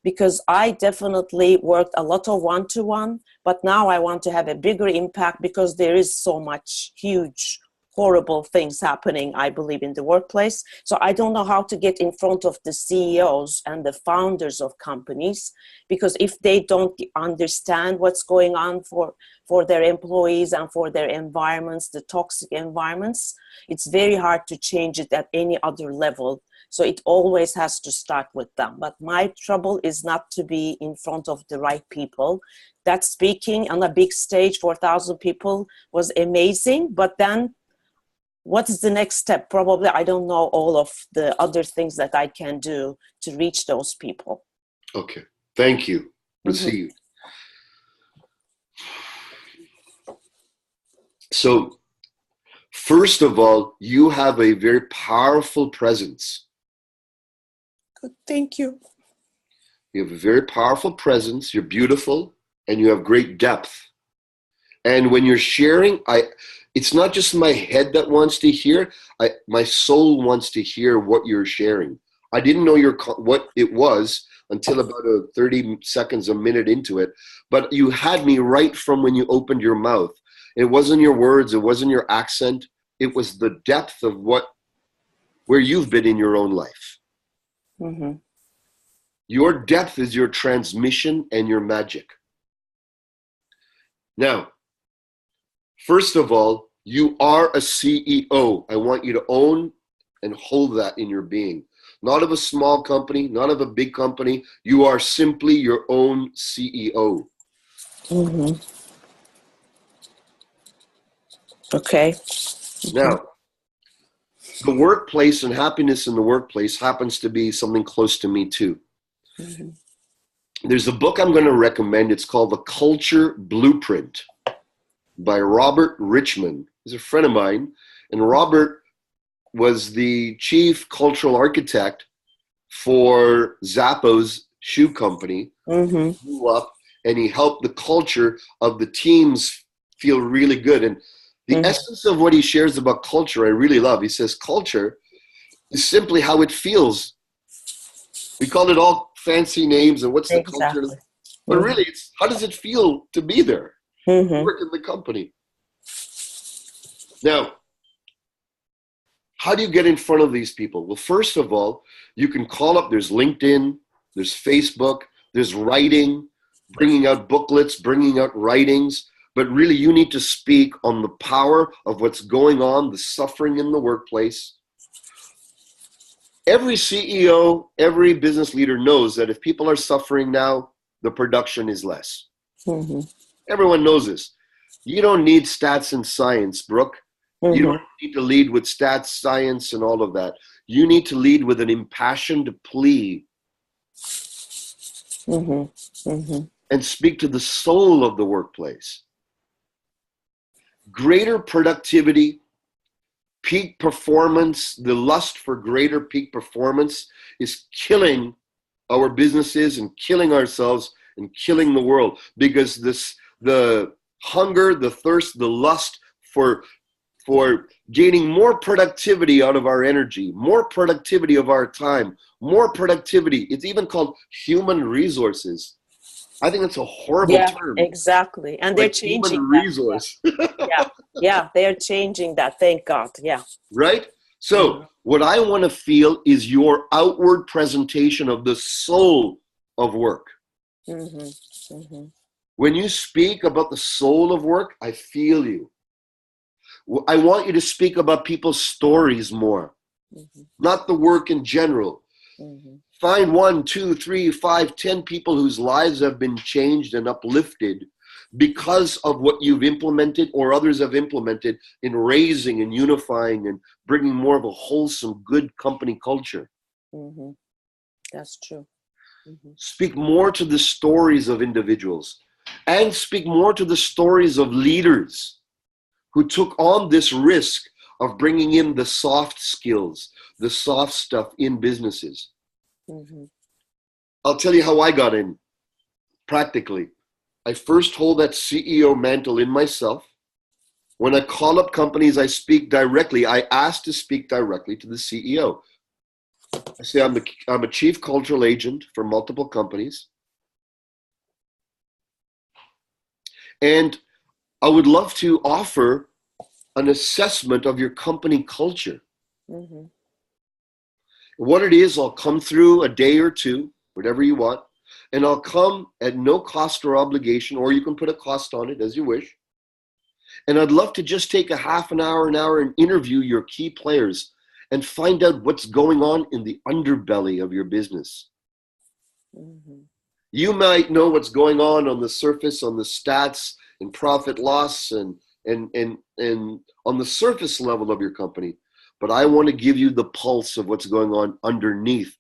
because I definitely worked a lot of one-to-one, but now I want to have a bigger impact, because there is so much huge, horrible things happening, I believe, in the workplace. So I don't know how to get in front of the CEOs and the founders of companies, because if they don't understand what's going on for their employees and for their environments, the toxic environments, it's very hard to change it at any other level. So it always has to start with them. But my trouble is not to be in front of the right people. That speaking on a big stage, 4,000 people, was amazing. But then what is the next step? Probably I don't know all of the other things that I can do to reach those people. Okay, thank you. Received. So, first of all, you have a very powerful presence. Good, thank you. You have a very powerful presence. You're beautiful, and you have great depth. And when you're sharing, it's not just my head that wants to hear. My soul wants to hear what you're sharing. I didn't know what it was until about 30 seconds, a minute into it. But you had me right from when you opened your mouth. It wasn't your words. It wasn't your accent. It was the depth of where you've been in your own life. Mm-hmm. Your depth is your transmission and your magic. Now, first of all, you are a CEO. I want you to own and hold that in your being. Not of a small company, not of a big company. You are simply your own CEO. Mm-hmm. Okay. Now, the workplace and happiness in the workplace happens to be something close to me too. Mm-hmm. There's a book I'm going to recommend. It's called The Culture Blueprint by Robert Richmond. He's a friend of mine. And Robert was the chief cultural architect for Zappos shoe company. Mm-hmm. He grew up and he helped the culture of the teams feel really good. And the essence of what he shares about culture, I really love. He says culture is simply how it feels. We call it all fancy names and what's the culture. But really, it's how does it feel to be there? Work in the company. Now, how do you get in front of these people? Well, first of all, you can call up. There's LinkedIn, there's Facebook, there's writing, bringing out booklets, bringing out writings, but really you need to speak on the power of what's going on, the suffering in the workplace. Every CEO, every business leader knows that if people are suffering now, the production is less. Mm-hmm. Everyone knows this. You don't need stats and science, Brooke. Mm-hmm. You don't need to lead with stats, science, and all of that. You need to lead with an impassioned plea. Mm-hmm. Mm-hmm. And speak to the soul of the workplace. Greater productivity, peak performance, the lust for greater peak performance is killing our businesses and killing ourselves and killing the world, because the hunger, the thirst, the lust for gaining more productivity out of our energy, more productivity of our time, more productivity. It's even called human resources. I think it's a horrible term. Exactly. And they're changing human that. resource. Yeah, they're changing that. Thank God. Yeah. Right? So what I want to feel is your outward presentation of the soul of work. Mm-hmm. Mm-hmm. When you speak about the soul of work, I feel you. I want you to speak about people's stories more, not the work in general. Find 1, 2, 3, 5, 10 people whose lives have been changed and uplifted because of what you've implemented or others have implemented in raising and unifying and bringing more of a wholesome, good company culture. That's true. Speak more to the stories of individuals and speak more to the stories of leaders who took on this risk of bringing in the soft skills, the soft stuff in businesses. I'll tell you how I got in practically. I first hold that CEO mantle in myself. When I call up companies, I speak directly. I ask to speak directly to the CEO. I say, I'm a chief cultural agent for multiple companies. And I would love to offer an assessment of your company culture. What it is, I'll come through a day or two, whatever you want, and I'll come at no cost or obligation, or you can put a cost on it as you wish. And I'd love to just take a half an hour, and interview your key players and find out what's going on in the underbelly of your business. You might know what's going on the surface, on the stats and profit loss and on the surface level of your company. But I want to give you the pulse of what's going on underneath.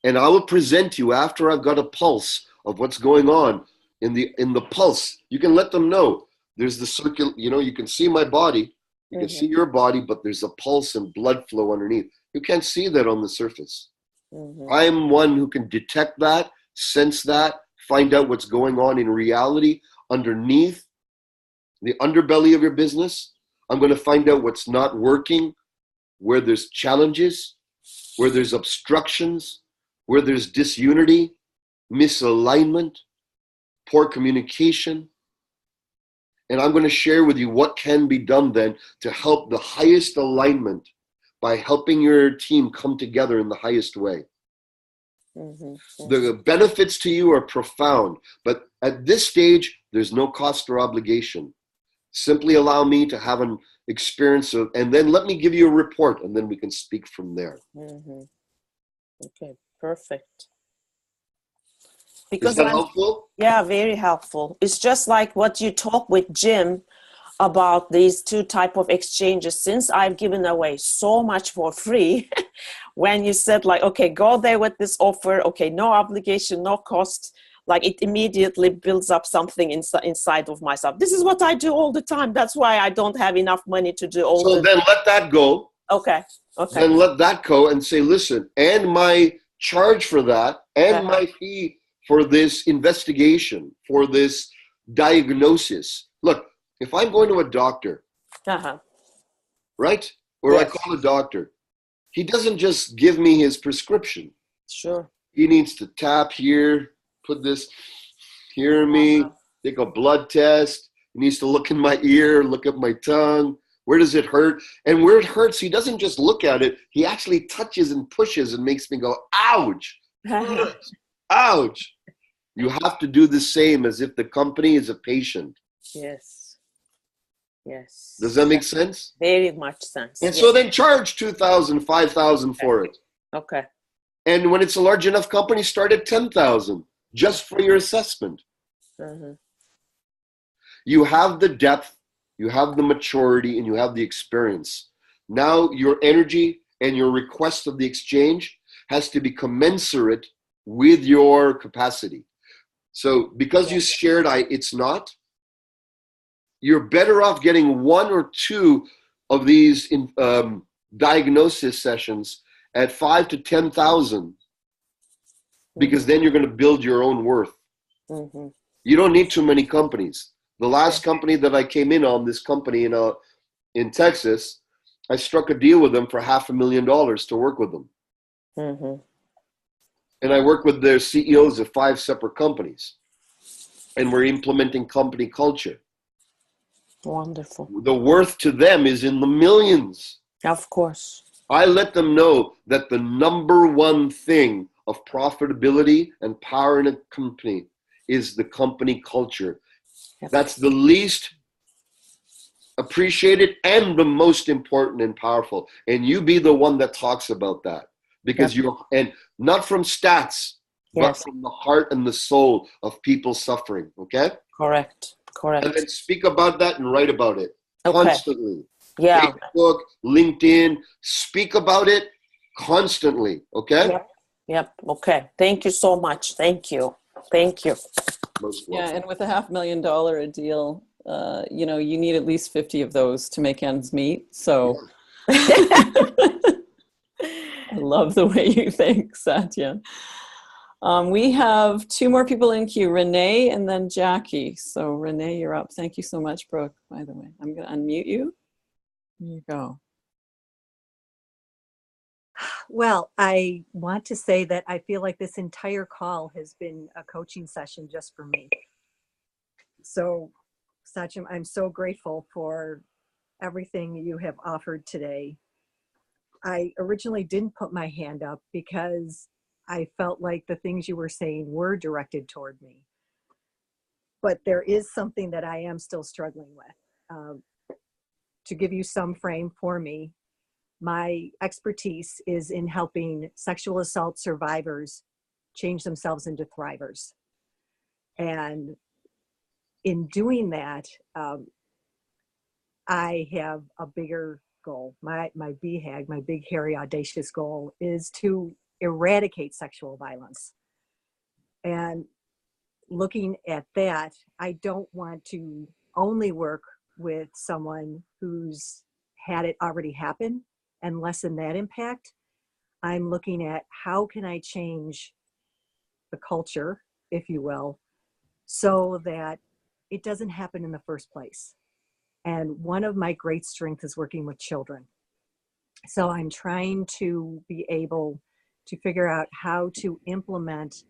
And I will present you after I've got a pulse of what's going on in the pulse. You can let them know there's the circular, you can see my body, you can see your body, but there's a pulse and blood flow underneath. You can't see that on the surface. I'm one who can detect that, sense that, find out what's going on in reality underneath the underbelly of your business. I'm going to find out what's not working, where there's challenges, where there's obstructions, where there's disunity, misalignment, poor communication. And I'm going to share with you what can be done then to help the highest alignment by helping your team come together in the highest way. The benefits to you are profound, but at this stage, there's no cost or obligation. Simply allow me to have an experience and then let me give you a report, and then we can speak from there. Okay, perfect. Because is that helpful? Yeah, very helpful. It's just like what you talk with Jim about these two type of exchanges. Since I've given away so much for free, when you said like, okay, go there with this offer, okay, no obligation, no cost, like it immediately builds up something inside of myself. This is what I do all the time. That's why I don't have enough money to do all So then let that go. Okay. Then let that go and say, listen, and my charge for that and my fee for this investigation, for this diagnosis. Look, if I'm going to a doctor, right? Or I call a doctor, he doesn't just give me his prescription. Sure. He needs to tap here, put this, hear me, take a blood test. He needs to look in my ear, look at my tongue. Where does it hurt? And where it hurts, he doesn't just look at it. He actually touches and pushes and makes me go, ouch. Ouch. You have to do the same as if the company is a patient. Yes. Yes. Does that make sense? Very much sense. And yes. so then charge 2,000, 5,000 for it. Okay. And when it's a large enough company, start at 10,000 just for your assessment. Mm-hmm. You have the depth, you have the maturity, and you have the experience. Now your energy and your request of the exchange has to be commensurate with your capacity. So because you shared it's not, you're better off getting one or two of these diagnosis sessions at 5,000 to 10,000, because then you're going to build your own worth. Mm-hmm. You don't need too many companies. The last company that I came in on, this company in Texas, I struck a deal with them for $500,000 to work with them. Mm-hmm. And I work with their CEOs of 5 separate companies. And we're implementing company culture. Wonderful. The worth to them is in the millions. Of course. I let them know that the number one thing of profitability and power in a company is the company culture. Yep. That's the least appreciated and the most important and powerful. And you be the one that talks about that, because Yep. and not from stats, but Yes. from the heart and the soul of people suffering. Okay. Correct. Correct. And then speak about that and write about it constantly. Yeah. Facebook, LinkedIn, speak about it constantly. Okay. Yep. Yep. Okay. Thank you so much. Thank you. Thank you. Yeah, and with a $500,000 a deal, you need at least 50 of those to make ends meet. So I love the way you think, Satyen. We have 2 more people in queue, Renee and then Jackie. So Renee, you're up. Thank you so much, Brooke, by the way. I'm going to unmute you. There you go. Well, I want to say that I feel like this entire call has been a coaching session just for me. So, Satyen, I'm so grateful for everything you have offered today. I originally didn't put my hand up because I felt like the things you were saying were directed toward me. But there is something that I am still struggling with. To give you some frame for me, my expertise is in helping sexual assault survivors change themselves into thrivers. And in doing that, I have a bigger goal. My BHAG, my big, hairy, audacious goal is to eradicate sexual violence. And looking at that, I don't want to only work with someone who's had it already happen and lessen that impact. I'm looking at how can I change the culture, if you will, so that it doesn't happen in the first place. And one of my great strengths is working with children. So I'm trying to be able to figure out how to implement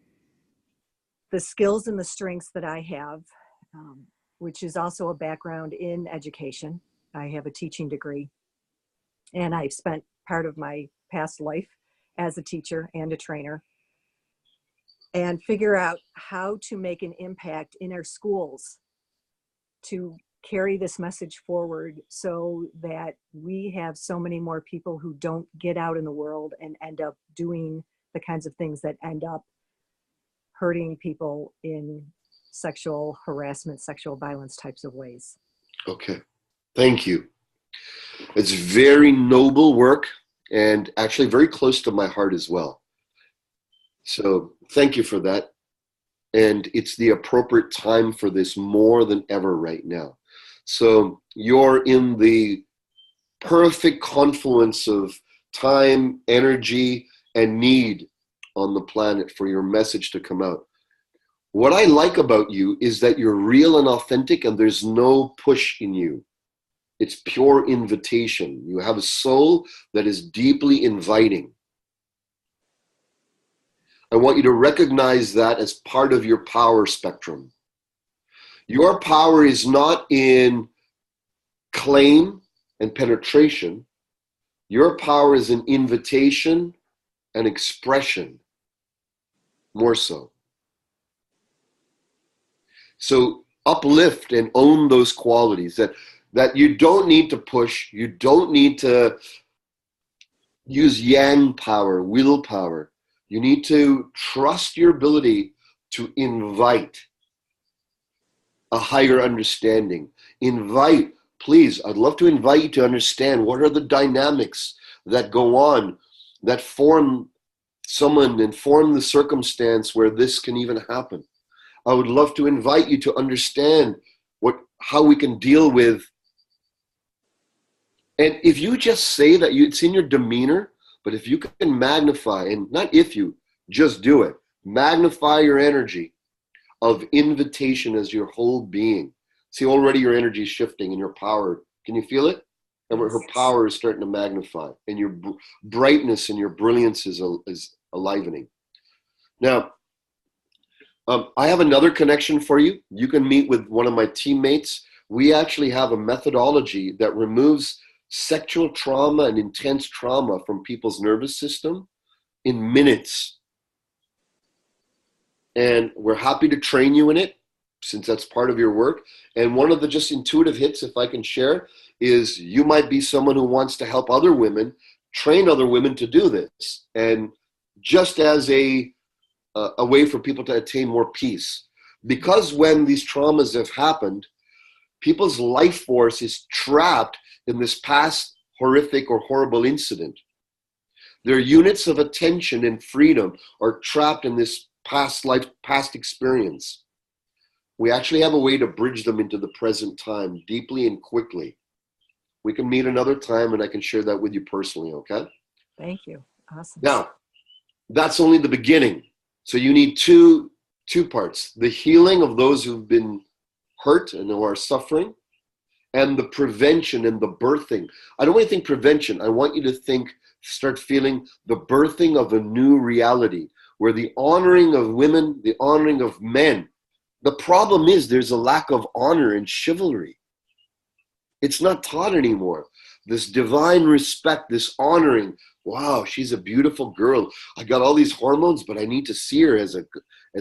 the skills and the strengths that I have, which is also a background in education. I have a teaching degree, and I've spent part of my past life as a teacher and a trainer, and figure out how to make an impact in our schools to carry this message forward so that we have so many more people who don't get out in the world and end up doing the kinds of things that end up hurting people in sexual harassment, sexual violence types of ways. Okay. Thank you. It's very noble work and actually very close to my heart as well. So thank you for that. And it's the appropriate time for this more than ever right now. So you're in the perfect confluence of time, energy, and need on the planet for your message to come out. What I like about you is that you're real and authentic, and there's no push in you. It's pure invitation. You have a soul that is deeply inviting. I want you to recognize that as part of your power spectrum. Your power is not in claim and penetration. Your power is in invitation and expression. more so. So uplift and own those qualities that you don't need to push, you don't need to use yang power, willpower. You need to trust your ability to invite a higher understanding. Invite, please, I'd love to invite you to understand what are the dynamics that go on that form someone and form the circumstance where this can even happen. I would love to invite you to understand how we can deal with. And if you just say that, it's in your demeanor, but if you can magnify, and not if you, just do it. Magnify your energy of invitation as your whole being. See, already your energy is shifting and your power. Can you feel it? And her power is starting to magnify, and your brightness and your brilliance is alivening. Now, I have another connection for you. You can meet with one of my teammates. We actually have a methodology that removes sexual trauma and intense trauma from people's nervous system in minutes. And we're happy to train you in it, since that's part of your work. And one of the just intuitive hits, if I can share, is you might be someone who wants to help other women, train other women to do this. And just as a way for people to attain more peace. Because when these traumas have happened, people's life force is trapped in this past horrific or horrible incident. Their units of attention and freedom are trapped in this past life, past experience. We actually have a way to bridge them into the present time deeply and quickly. We can meet another time and I can share that with you personally, okay? Thank you. Awesome. Now, that's only the beginning. So you need two parts: the healing of those who've been hurt and who are suffering, and the prevention and the birthing. I don't want you to think prevention. I want you to start feeling the birthing of a new reality where the honoring of women, the honoring of men. The problem is there's a lack of honor and chivalry. It's not taught anymore. This divine respect, this honoring. Wow, she's a beautiful girl. I got all these hormones, but I need to see her as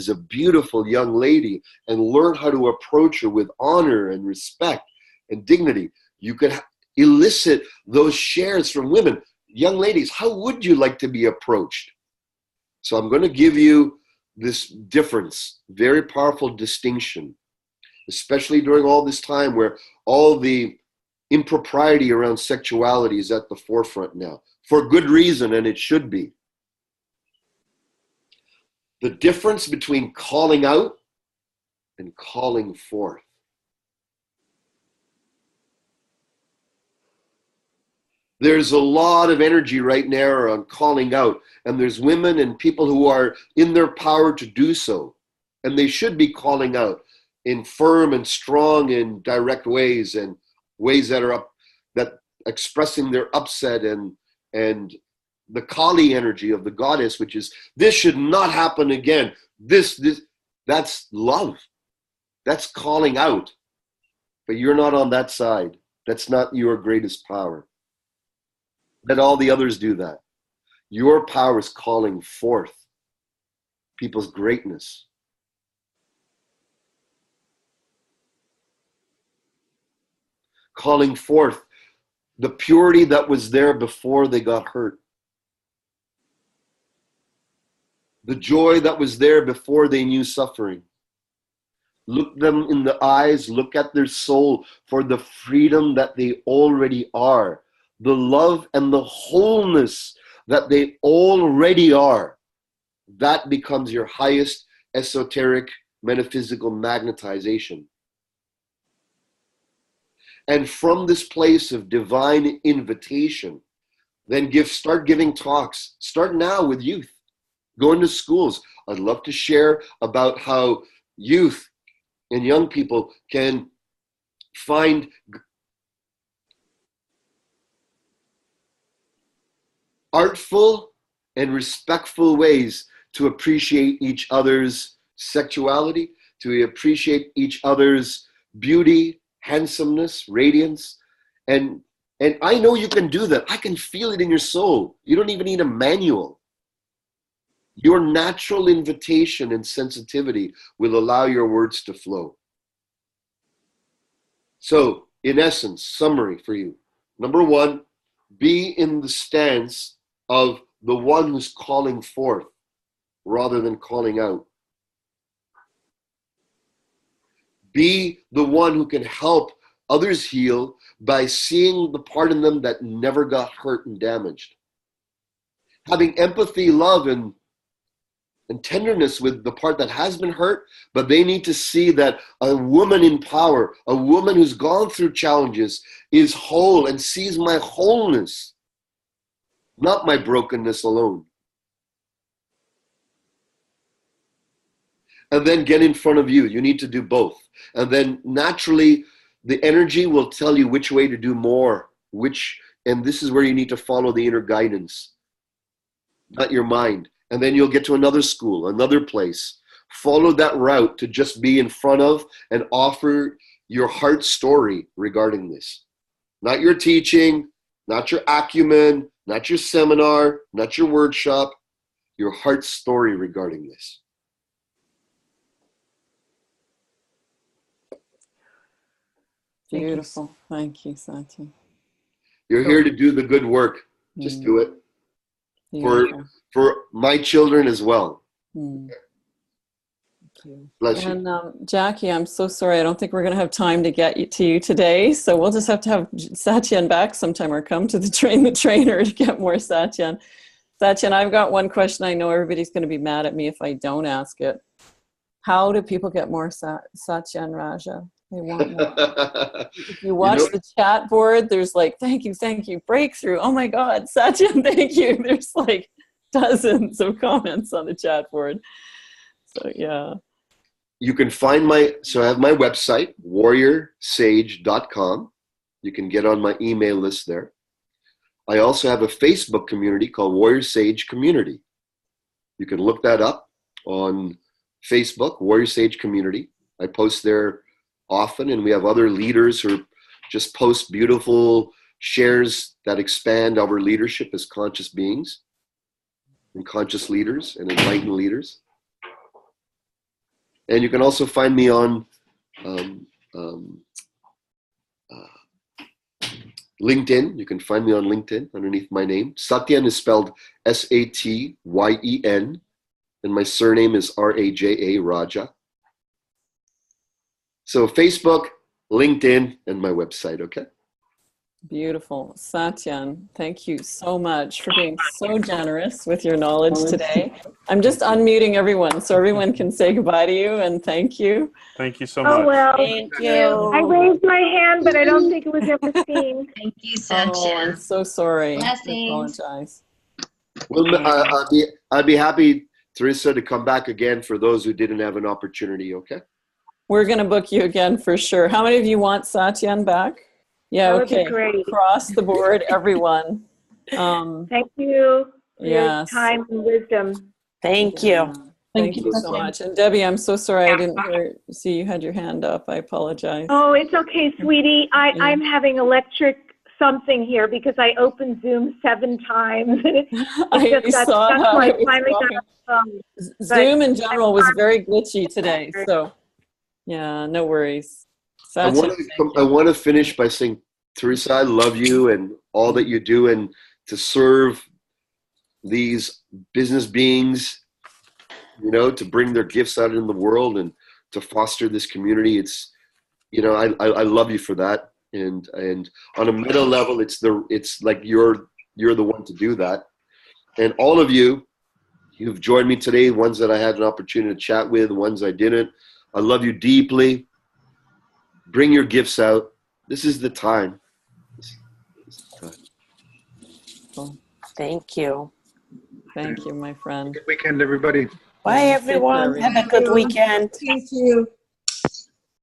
a beautiful young lady and learn how to approach her with honor and respect and dignity. You could elicit those shares from women. Young ladies, how would you like to be approached? So I'm going to give you this difference, very powerful distinction, especially during all this time where all the impropriety around sexuality is at the forefront now, for good reason, and it should be. The difference between calling out and calling forth. There's a lot of energy right now on calling out, and there's women and people who are in their power to do so, and they should be calling out in firm and strong and direct ways, and ways that expressing their upset and the Kali energy of the goddess, which is, this should not happen again. That's love. That's calling out. But you're not on that side. That's not your greatest power. Let all the others do that. Your power is calling forth people's greatness. Calling forth the purity that was there before they got hurt. The joy that was there before they knew suffering. Look them in the eyes, look at their soul for the freedom that they already are. The love and the wholeness that they already are. That becomes your highest esoteric metaphysical magnetization. And from this place of divine invitation, then start giving talks. Start now with youth. Go into schools. I'd love to share about how youth and young people can find artful and respectful ways to appreciate each other's sexuality, to appreciate each other's beauty, handsomeness, radiance. And I know you can do that. I can feel it in your soul. You don't even need a manual. Your natural invitation and sensitivity will allow your words to flow. So, in essence, summary for you. Number one, be in the stance of the one who's calling forth rather than calling out. Be the one who can help others heal by seeing the part in them that never got hurt and damaged. Having empathy, love, and tenderness with the part that has been hurt, but they need to see that a woman in power, a woman who's gone through challenges, is whole and sees my wholeness, not my brokenness alone. And then get in front of you. You need to do both. And then naturally, the energy will tell you which way to do more, and this is where you need to follow the inner guidance, not your mind. And then you'll get to another school, another place. Follow that route to just be in front of and offer your heart story regarding this. Not your teaching, not your acumen, not your seminar, not your workshop, your heart story regarding this. Beautiful. Thank you, Satyen. You're here to do the good work. Just do it. For my children as well. Bless you. And Jackie, I'm so sorry. I don't think we're going to have time to get to you today. So we'll just have to have Satyen back sometime, or come to the trainer to get more Satyen. Satyen, I've got one question. I know everybody's going to be mad at me if I don't ask it. How do people get more Satyen, Raja? They want more. If you watch the chat board, there's like, thank you, breakthrough. Oh my God, Satyen, thank you. There's like dozens of comments on the chat board. So yeah. You can find I have my website, warriorsage.com. You can get on my email list there. I also have a Facebook community called Warrior Sage Community. You can look that up on Facebook, Warrior Sage Community. I post there often, and we have other leaders who just post beautiful shares that expand our leadership as conscious beings and conscious leaders and enlightened leaders. And you can also find me on LinkedIn. You can find me on LinkedIn underneath my name. Satyen is spelled Satyen, and my surname is Raja, Raja. So Facebook, LinkedIn, and my website, okay? Beautiful. Satyen, thank you so much for being so generous with your knowledge today. I'm just unmuting everyone so everyone can say goodbye to you and thank you. Thank you so much. Oh, well, Thank you. I raised my hand, but I don't think it was ever seen. Thank you, Satyen. Oh, I'm so sorry. Blessings. I apologize. Well, I'd be happy, Teresa, to come back again for those who didn't have an opportunity, okay? We're going to book you again for sure. How many of you want Satyen back? Yeah, That would be okay. great. Across the board, everyone. Thank you for your time and wisdom. Thank you. Thank you so much. And Debbie, I'm so sorry I didn't see you had your hand up. I apologize. Oh, it's okay, sweetie. I'm having electric something here because I opened Zoom 7 times. And I saw that's that. why I finally got on the phone. Zoom in general was very glitchy today. So, yeah, no worries. I want to finish by saying, Teresa, I love you and all that you do, and to serve these business beings, you know, to bring their gifts out in the world and to foster this community. It's, you know, I love you for that. And on a meta level, it's like you're the one to do that. And all of you, you've joined me today, ones that I had an opportunity to chat with, ones I didn't. I love you deeply. Bring your gifts out. This is the time. This is the time. Thank you. Thank you, my friend. Good weekend, everybody. Bye, everyone. Have a good weekend. Thank you.